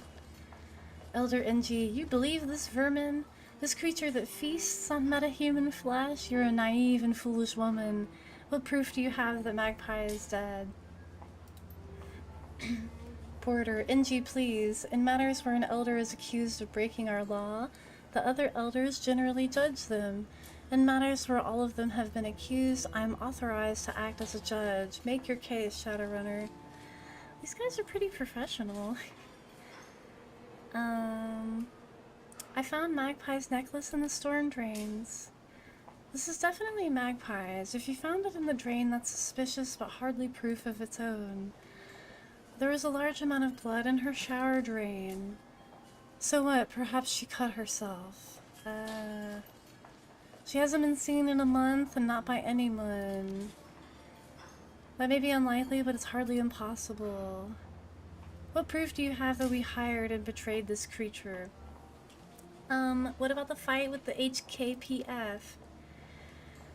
Elder NG, you believe this vermin? This creature that feasts on metahuman flesh? You're a naive and foolish woman. What proof do you have that Magpie is dead? Porter, NG, please. In matters where an elder is accused of breaking our law, the other elders generally judge them. In matters where all of them have been accused, I am authorized to act as a judge. Make your case, Shadowrunner. These guys are pretty professional. I found Magpie's necklace in the storm drains. This is definitely Magpie's. If you found it in the drain, that's suspicious, but hardly proof of its own. There was a large amount of blood in her shower drain. So what? Perhaps she cut herself. She hasn't been seen in a month, and not by anyone. That may be unlikely, but it's hardly impossible. What proof do you have that we hired and betrayed this creature? What about the fight with the HKPF?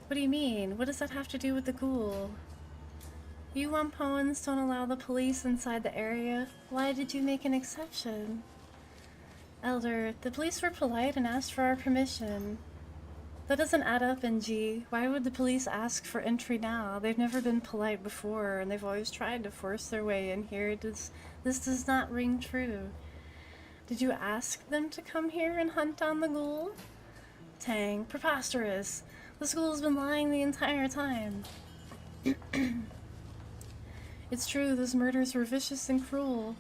What do you mean? What does that have to do with the ghoul? You Wampoans don't allow the police inside the area. Why did you make an exception? Elder, the police were polite and asked for our permission. That doesn't add up, NG. Why would the police ask for entry now? They've never been polite before, and they've always tried to force their way in here. This does not ring true. Did you ask them to come here and hunt down the ghoul? Tang, preposterous. The ghoul's been lying the entire time. It's true, those murders were vicious and cruel.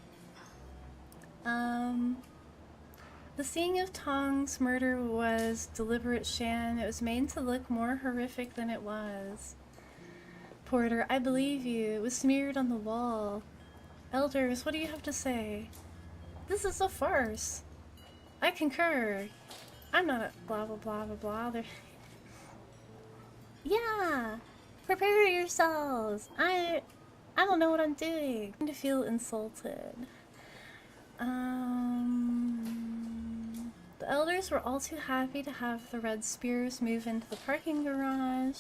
The seeing of Tong's murder was deliberate, Shan. It was made to look more horrific than it was. Porter, I believe you. It was smeared on the wall. Elders, what do you have to say? This is a farce. I concur. I'm not a blah blah blah blah blah. Yeah! Prepare yourselves! I don't know what I'm doing. I'm to feel insulted. The elders were all too happy to have the Red Spears move into the parking garage.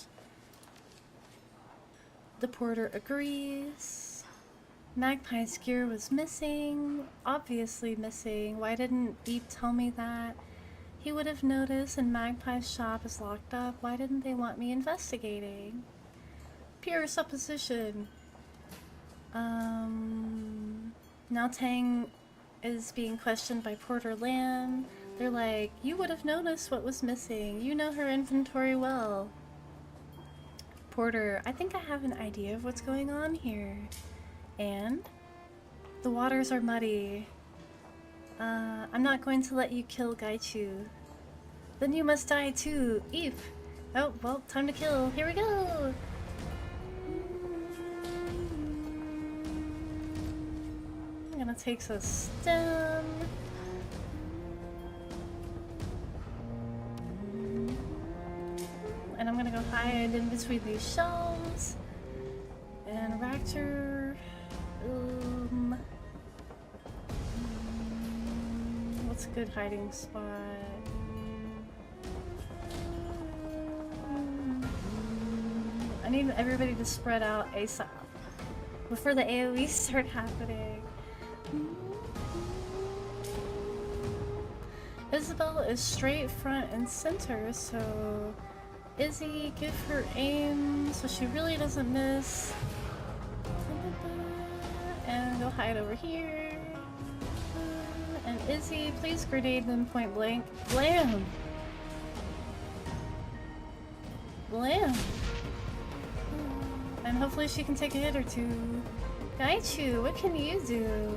The porter agrees. Magpie's gear was missing. Obviously missing. Why didn't Deep tell me that? He would have noticed, and Magpie's shop is locked up. Why didn't they want me investigating? Pure supposition. Now Tang is being questioned by Porter Lamb. They're like, you would have noticed what was missing. You know her inventory well. Porter, I think I have an idea of what's going on here. And? The waters are muddy. I'm not going to let you kill Gaichu. Then you must die too. Eep. Oh, well, time to kill. Here we go! I'm gonna take a stem. And I'm gonna go hide in between these shelves. And Raptor. What's a good hiding spot? I need everybody to spread out ASAP before the AoE start happening. Isabel is straight front and center, so Izzy, give her aim so she really doesn't miss. And go hide over here. And Izzy, please grenade them point blank. Blam! Blam! And hopefully she can take a hit or two. Gaichu, what can you do?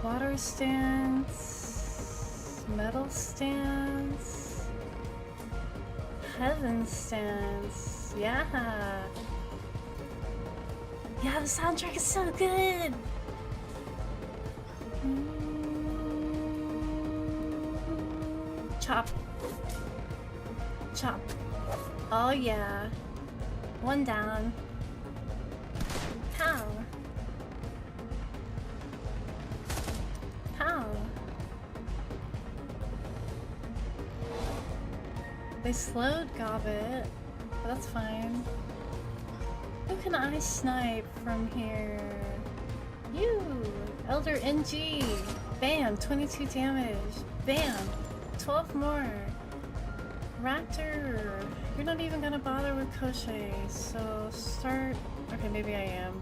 Water stance, metal stance, heaven stance. Yeah. Yeah, the soundtrack is so good. Chop. Chop. Oh yeah. One down. Pow. Pow. They slowed Gobbet, but that's fine. Who can I snipe from here? You! Elder NG! Bam! 22 damage. Bam! 12 more. Raptor! You're not even gonna bother with Koshei, so start... Okay, maybe I am.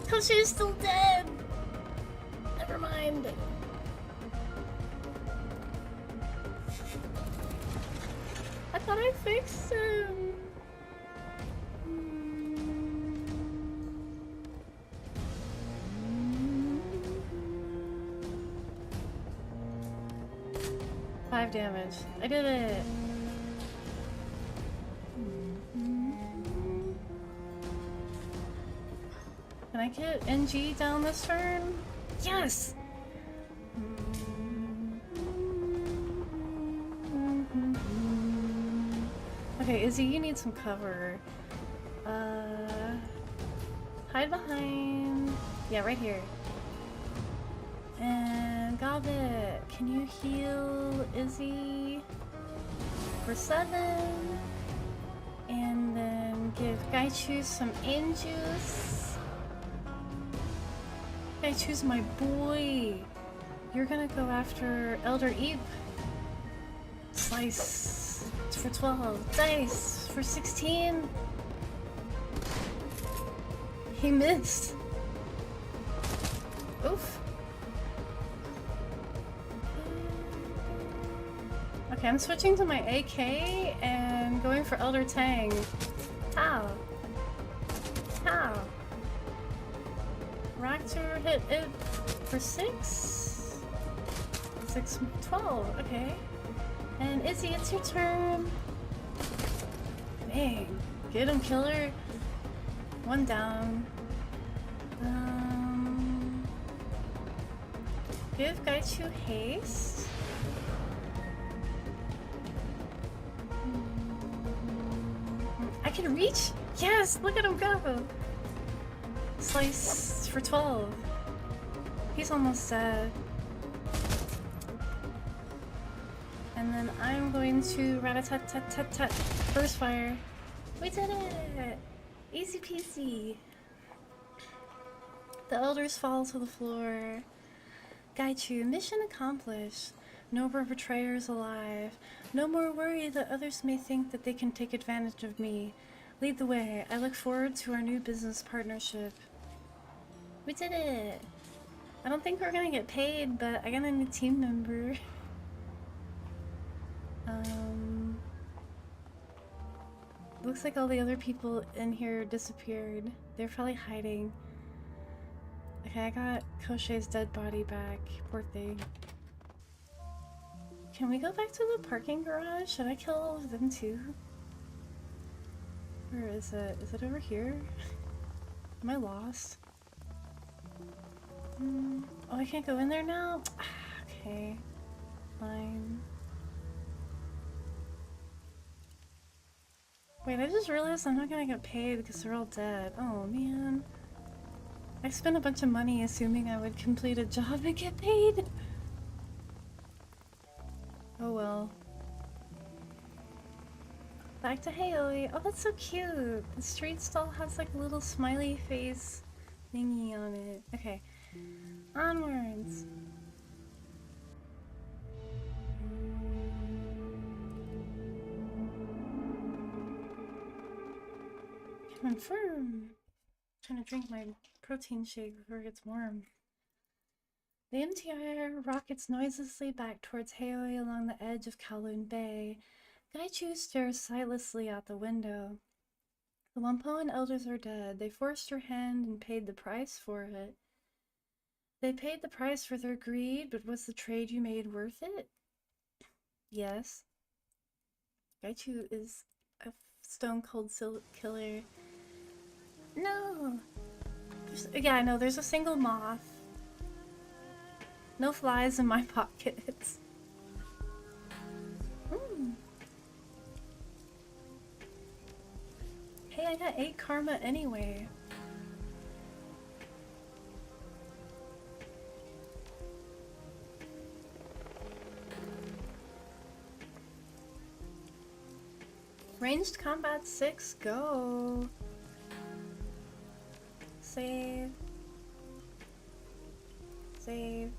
Koshei is still dead! Never mind. I thought I fixed him! 5 damage. I did it! Can I get NG down this turn? Yes! Okay, Izzy, you need some cover. Hide behind... Yeah, right here. And Gobbit, can you heal Izzy for 7? And then give Gaichu some inn juice. Gaichu's my boy. You're gonna go after Elder Eep. Slice for 12. Dice for 16. He missed. Oof. Okay, I'm switching to my AK and going for Elder Tang. How? How? Raptor hit it for 6? 6, 12, okay. And Izzy, it's your turn. Dang. Get him, killer. 1 down. Give Gaichu haste. I can reach? Yes! Look at him go! Slice for 12. He's almost dead. And then I'm going to rat-a-tat-tat-tat-tat. Burst fire. We did it! Easy peasy. The elders fall to the floor. Gaichu, mission accomplished. No more betrayers alive. No more worry that others may think that they can take advantage of me. Lead the way. I look forward to our new business partnership. We did it! I don't think we're gonna get paid, but I got a new team member. Looks like all the other people in here disappeared. They're probably hiding. Okay, I got Koshei's dead body back. Poor thing. Can we go back to the parking garage? Should I kill all of them too? Where is it? Is it over here? Am I lost? Oh, I can't go in there now? Okay. Fine. Wait, I just realized I'm not gonna get paid because they're all dead. Oh man. I spent a bunch of money assuming I would complete a job and get paid. Oh well. Back to Haoi. Oh, that's so cute. The street stall has like a little smiley face thingy on it. Okay. Onwards. Confirm. Trying to drink my protein shake before it gets warm. The MTR rockets noiselessly back towards Haoi along the edge of Kowloon Bay. Gaichu stares sightlessly out the window. The Wampoan elders are dead. They forced your hand and paid the price for it. They paid the price for their greed, but was the trade you made worth it? Yes. Gaichu is a stone-cold killer. No! Yeah, no, there's a single moth. No flies in my pockets. Hey, I got 8 karma anyway. Ranged combat 6, go! Save. Save.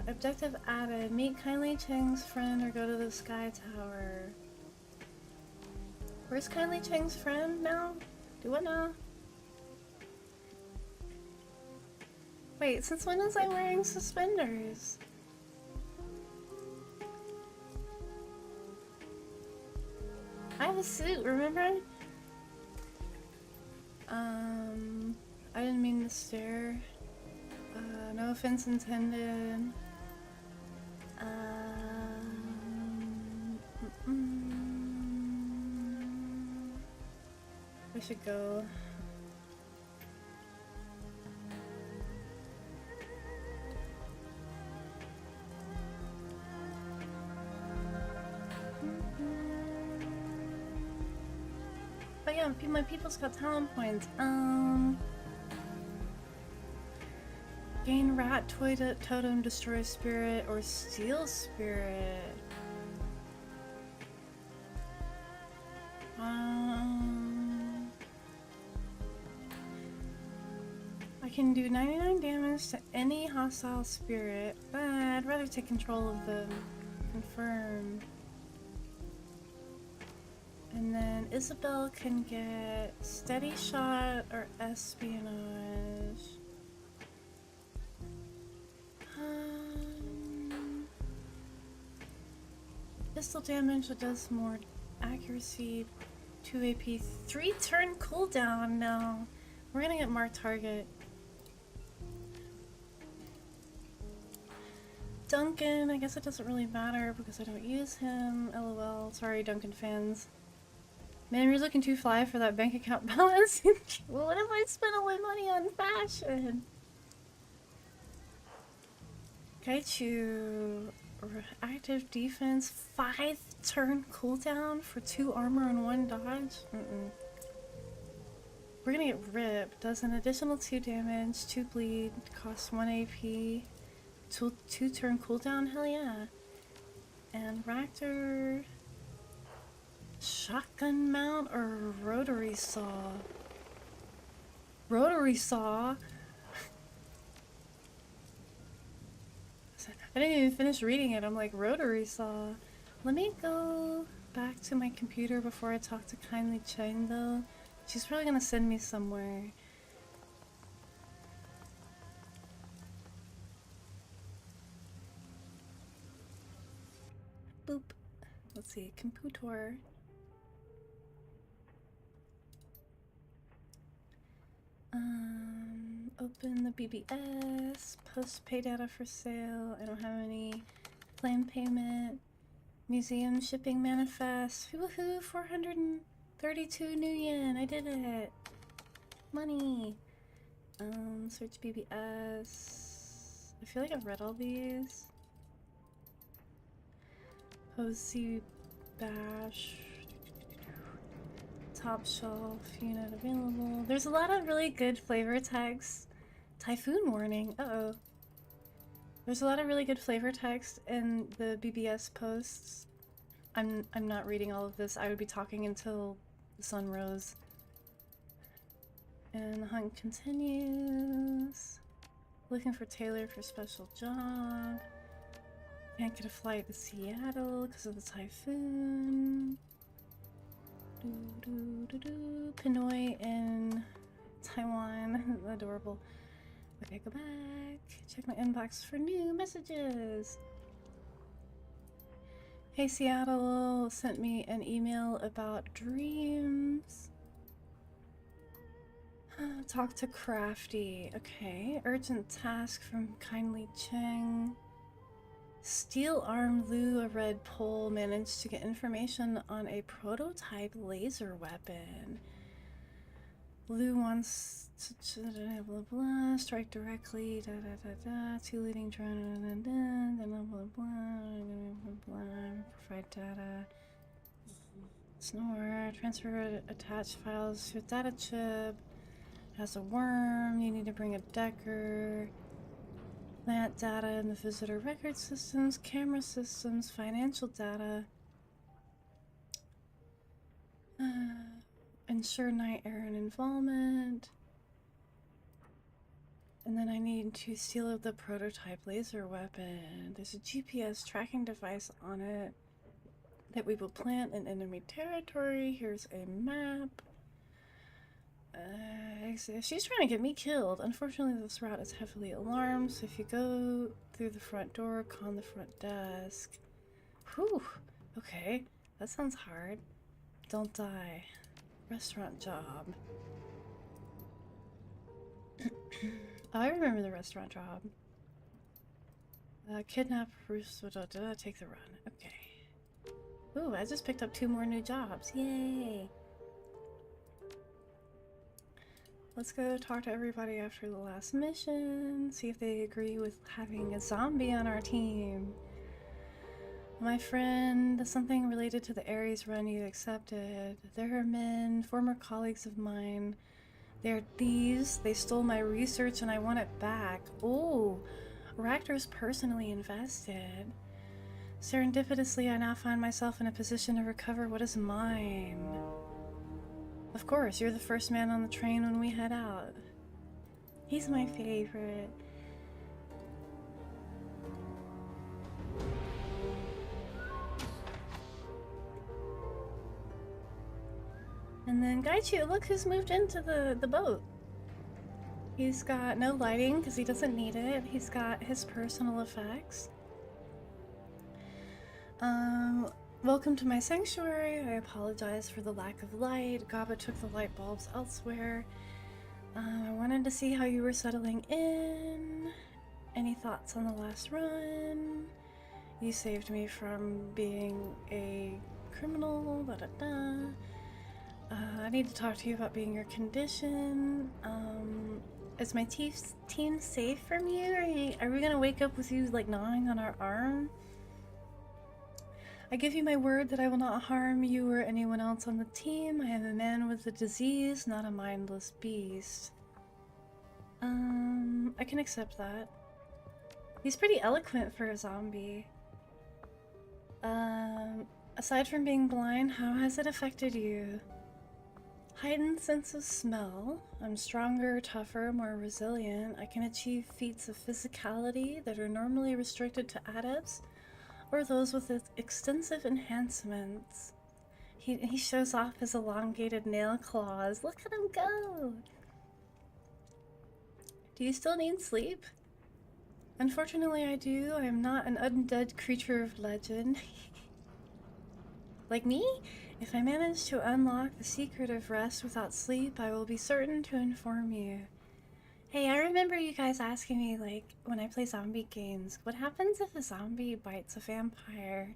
Objective added. Meet Kindly Cheng's friend or go to the Sky Tower. Where's Kindly Cheng's friend now? Do what now? Wait, since when is I wearing suspenders? I have a suit, remember? I didn't mean to stare. No offense intended. We should go. yeah, my people's got talent points. Gain rat, totem, destroy spirit, or steal spirit. I can do 99 damage to any hostile spirit, but I'd rather take control of them. Confirm. And then Isabel can get steady shot or espionage. Pistol damage that does more accuracy, 2 AP, 3 turn cooldown. No, we're gonna get marked target. Duncan, I guess it doesn't really matter because I don't use him. LOL. Sorry, Duncan fans. Man, you're looking too fly for that bank account balance. Well, what if I spent all my money on fashion? Kaichu. Active defense, 5 turn cooldown for 2 armor and 1 dodge? We're gonna get ripped. Does an additional 2 damage, 2 bleed, costs 1 AP, 2 turn cooldown? Hell yeah. And Raptor. Shotgun mount or rotary saw? Rotary saw? I didn't even finish reading it. I'm like, rotary saw. Let me go back to my computer before I talk to Kindly Cheng though. She's probably gonna send me somewhere. Boop. Let's see, computer. Open the BBS, post pay data for sale. I don't have any claim payment. Museum shipping manifest. Woohoo, 432 new yen. I did it. Money. Search BBS. I feel like I've read all these. Posey Bash. Top shelf unit available. There's a lot of really good flavor text. Typhoon warning. Uh-oh. There's a lot of really good flavor text in the BBS posts. I'm not reading all of this. I would be talking until the sun rose. And the hunt continues. Looking for Taylor for special job. Can't get a flight to Seattle because of the typhoon. Pinoy in Taiwan. Adorable. Okay, go back. Check my inbox for new messages. Hey Seattle sent me an email about dreams. Talk to Crafty. Okay. Urgent task from Kindly Cheng. Steel Arm Lu, a red pole, managed to get information on a prototype laser weapon. Lu wants to blah blah, strike directly, da da da da, 2 leading drone, da da da, blah blah, provide data. Snore, transfer attached files to a data chip. Has a worm, you need to bring a decker. Plant data in the visitor record systems, camera systems, financial data. Ensure night errand involvement. And then I need to steal the prototype laser weapon. There's a GPS tracking device on it that we will plant in enemy territory. Here's a map. She's trying to get me killed. Unfortunately, this route is heavily alarmed, so if you go through the front door, con the front desk. Whew. Okay, that sounds hard. Don't die. Restaurant job. I remember the restaurant job. Kidnap Bruce. Take the run. Okay. Ooh, I just picked up 2 more new jobs. Yay! Let's go talk to everybody after the last mission, see if they agree with having a zombie on our team. My friend, something related to the Ares run you accepted. They're men, former colleagues of mine. They're thieves. They stole my research and I want it back. Ooh, Raptor's personally invested. Serendipitously, I now find myself in a position to recover what is mine. Of course, you're the first man on the train when we head out. He's my favorite. And then Gaichu, look who's moved into the boat. He's got no lighting because he doesn't need it. He's got his personal effects. Welcome to my sanctuary. I apologize for the lack of light. Gaba took the light bulbs elsewhere. I wanted to see how you were settling in. Any thoughts on the last run? You saved me from being a criminal. Da da da. I need to talk to you about being your condition. Is my team safe from you? Are we gonna wake up with you like gnawing on our arm? I give you my word that I will not harm you or anyone else on the team. I am a man with a disease, not a mindless beast. I can accept that. He's pretty eloquent for a zombie. Aside from being blind, how has it affected you? Heightened sense of smell. I'm stronger, tougher, more resilient. I can achieve feats of physicality that are normally restricted to adepts or those with extensive enhancements. He shows off his elongated nail claws. Look at him go! Do you still need sleep? Unfortunately, I do. I am not an undead creature of legend. Like me? If I manage to unlock the secret of rest without sleep, I will be certain to inform you. Hey, I remember you guys asking me, like, when I play zombie games, what happens if a zombie bites a vampire?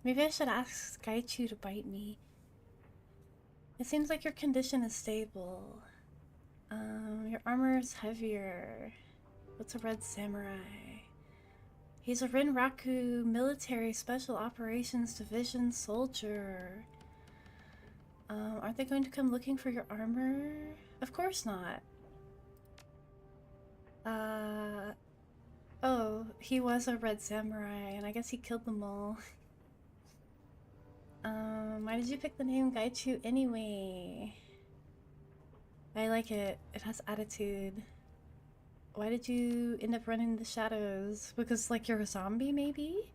Maybe I should ask Gaichu to bite me. It seems like your condition is stable. Your armor is heavier. What's a red samurai? He's a Rinraku military special operations division soldier. Aren't they going to come looking for your armor? Of course not. Oh, he was a red samurai, and I guess he killed them all. Why did you pick the name Gaichu anyway? I like it. It has attitude. Why did you end up running the shadows? Because, like, you're a zombie, maybe?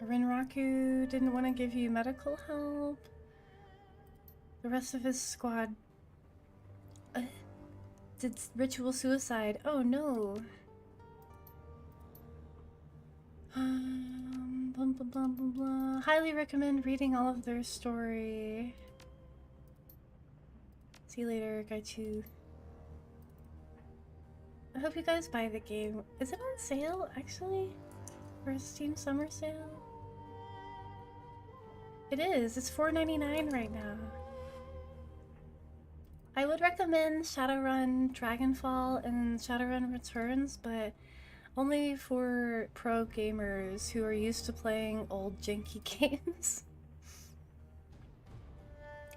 Rinraku didn't want to give you medical help. The rest of his squad did ritual suicide. Oh no. Blah, blah, blah, blah, blah. Highly recommend reading all of their story. See you later, Gaichu. I hope you guys buy the game. Is it on sale, actually? For a Steam Summer Sale? It is. It's $4.99 right now. I would recommend Shadowrun Dragonfall and Shadowrun Returns, but only for pro gamers who are used to playing old janky games.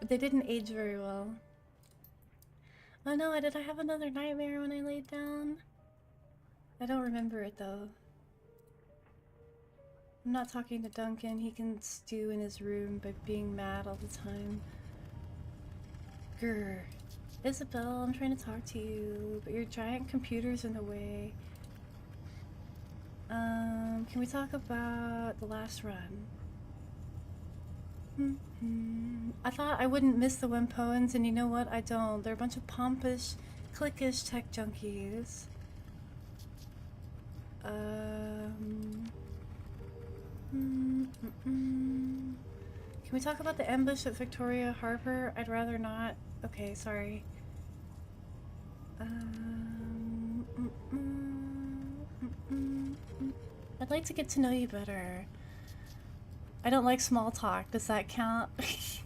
They didn't age very well. Oh no, did I have another nightmare when I laid down? I don't remember it though. I'm not talking to Duncan. He can stew in his room by being mad all the time. Grr. Isabel, I'm trying to talk to you, but your giant computer's in the way. Can we talk about the last run? I thought I wouldn't miss the Wimpoans, and you know what? I don't. They're a bunch of pompish, cliquish tech junkies. Can we talk about the ambush at Victoria Harbor? I'd rather not. Okay, sorry. I'd like to get to know you better. I don't like small talk. Does that count? If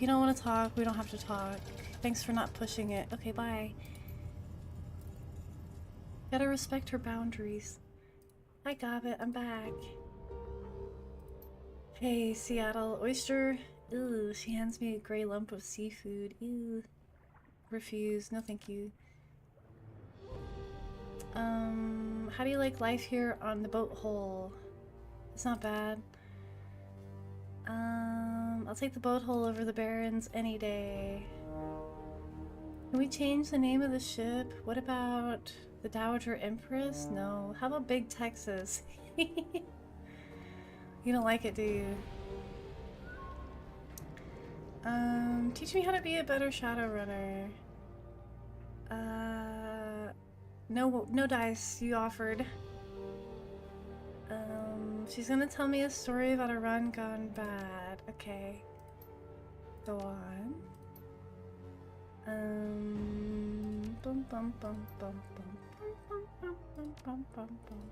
you don't want to talk, we don't have to talk. Thanks for not pushing it. Okay, bye. Gotta respect her boundaries. Hi, Gobbit, I'm back. Hey, Seattle oyster. Ew, she hands me a gray lump of seafood. Ew. Refuse. No, thank you. How do you like life here on the boat hole? It's not bad. I'll take the boat hole over the Barrens any day. Can we change the name of the ship? What about the Dowager Empress? No. How about Big Texas? You don't like it, do you? Teach me how to be a better Shadowrunner. No dice you offered. She's gonna tell me a story about a run gone bad. Okay. Go on. Bum bum bum bum bum bum bum bum bum bum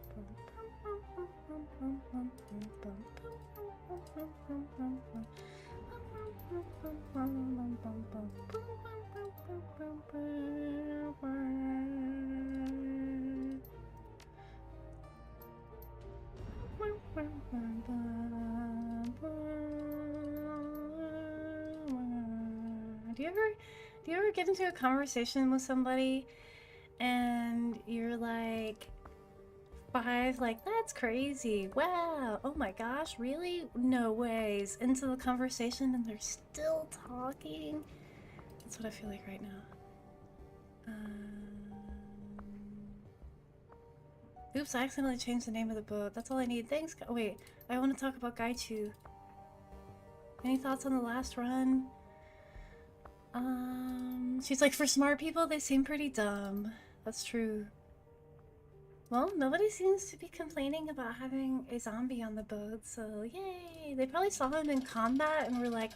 Do you ever get into a conversation with somebody and you're like 5, like, that's crazy, wow, oh my gosh, really? No ways. Into the conversation and they're still talking? That's what I feel like right now. Oops, I accidentally changed the name of the boat. That's all I need. Thanks. Oh, wait, I want to talk about Gaichu. Any thoughts on the last run? She's like, for smart people, they seem pretty dumb. That's true. Well, nobody seems to be complaining about having a zombie on the boat, so yay! They probably saw him in combat and were like,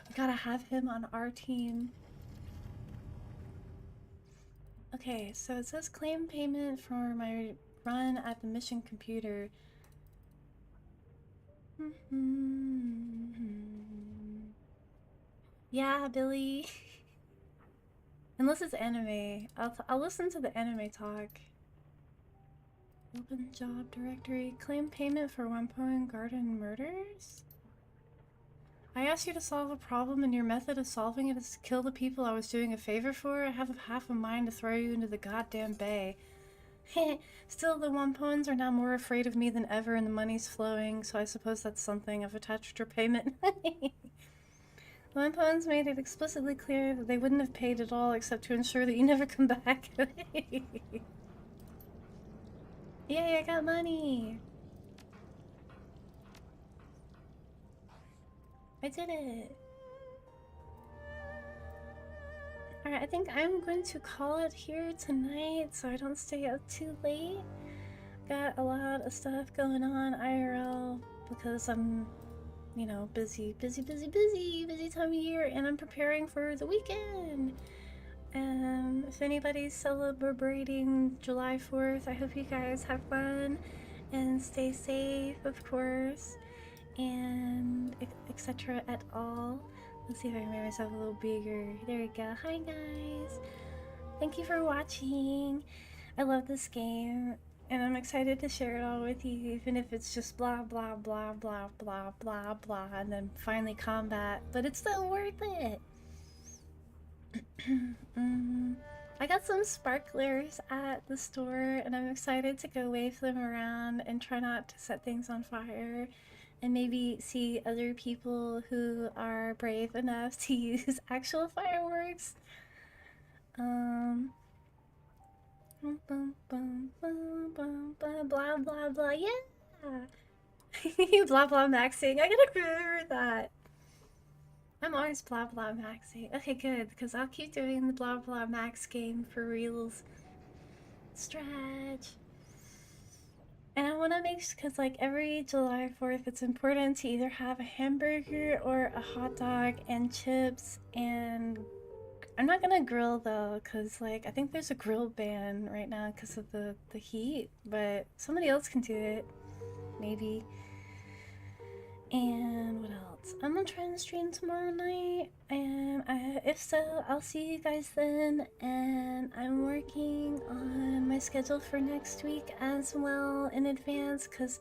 we gotta have him on our team. Okay, so it says claim payment for my run at the mission computer. Yeah, Billy. Unless it's anime. I'll listen to the anime talk. Open job directory. Claim payment for Wampoing Garden murders? I asked you to solve a problem and your method of solving it is to kill the people I was doing a favor for? I have half a mind to throw you into the goddamn bay. Still, the Wampoans are now more afraid of me than ever and the money's flowing, so I suppose that's something. I've attached your payment. The Wampoans made it explicitly clear that they wouldn't have paid at all except to ensure that you never come back. Yay, I got money! I did it! Alright, I think I'm going to call it here tonight so I don't stay up too late. Got a lot of stuff going on IRL because I'm, you know, busy time of year, and I'm preparing for the weekend. If anybody's celebrating July 4th, I hope you guys have fun and stay safe, of course, and etc. at all. Let's see if I can make myself a little bigger. There we go. Hi guys! Thank you for watching. I love this game, and I'm excited to share it all with you, even if it's just blah blah blah blah blah blah blah, and then finally combat, but it's still worth it. I got some sparklers at the store and I'm excited to go wave them around and try not to set things on fire, and maybe see other people who are brave enough to use actual fireworks. Blah blah blah, yeah! Blah blah maxing, I gotta remember that. I'm always blah blah maxing. Okay, good, because I'll keep doing the blah blah max game for reals. Stretch. And I want to make sure, because like every July 4th, it's important to either have a hamburger or a hot dog and chips. And I'm not gonna grill though, because like I think there's a grill ban right now because of the heat. But somebody else can do it, maybe. And what else? I'm gonna try and stream tomorrow night, and if so, I'll see you guys then. And I'm working on my schedule for next week as well in advance, because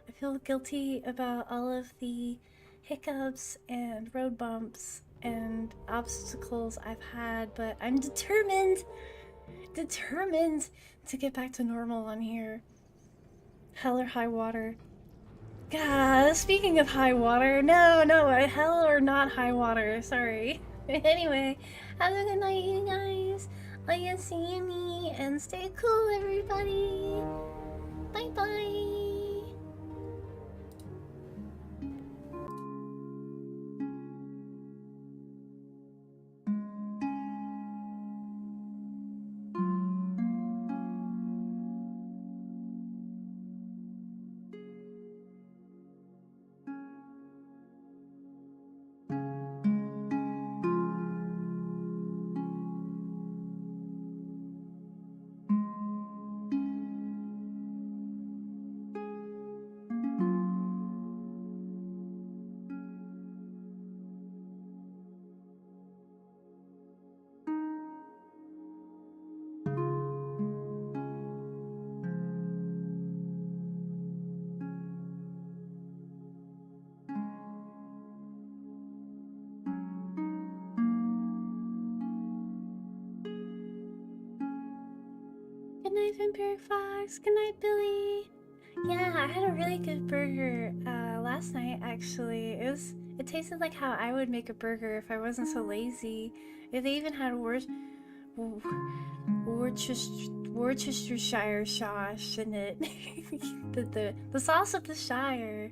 I feel guilty about all of the hiccups and road bumps and obstacles I've had, but I'm determined to get back to normal on here. Hell or high water. God, speaking of high water, no, hell or not high water, sorry. Anyway, have a good night, you guys. Like and see me, and stay cool, everybody. Bye bye. Good night, Vampire Fox. Good night, Billy. Yeah, I had a really good burger last night. Actually, it tasted like how I would make a burger if I wasn't so lazy. They even had Worcestershire sauce in it. The sauce of the Shire.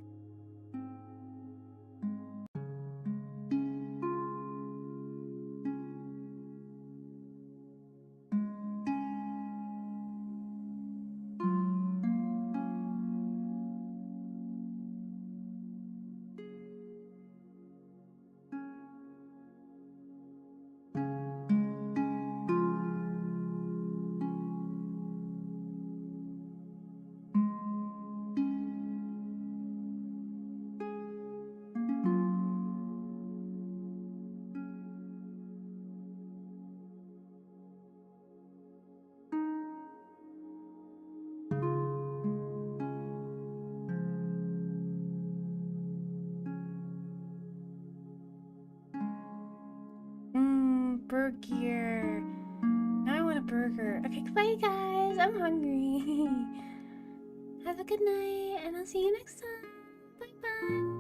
Burger. Now I want a burger. Okay, goodbye, guys. I'm hungry. Have a good night, and I'll see you next time. Bye bye.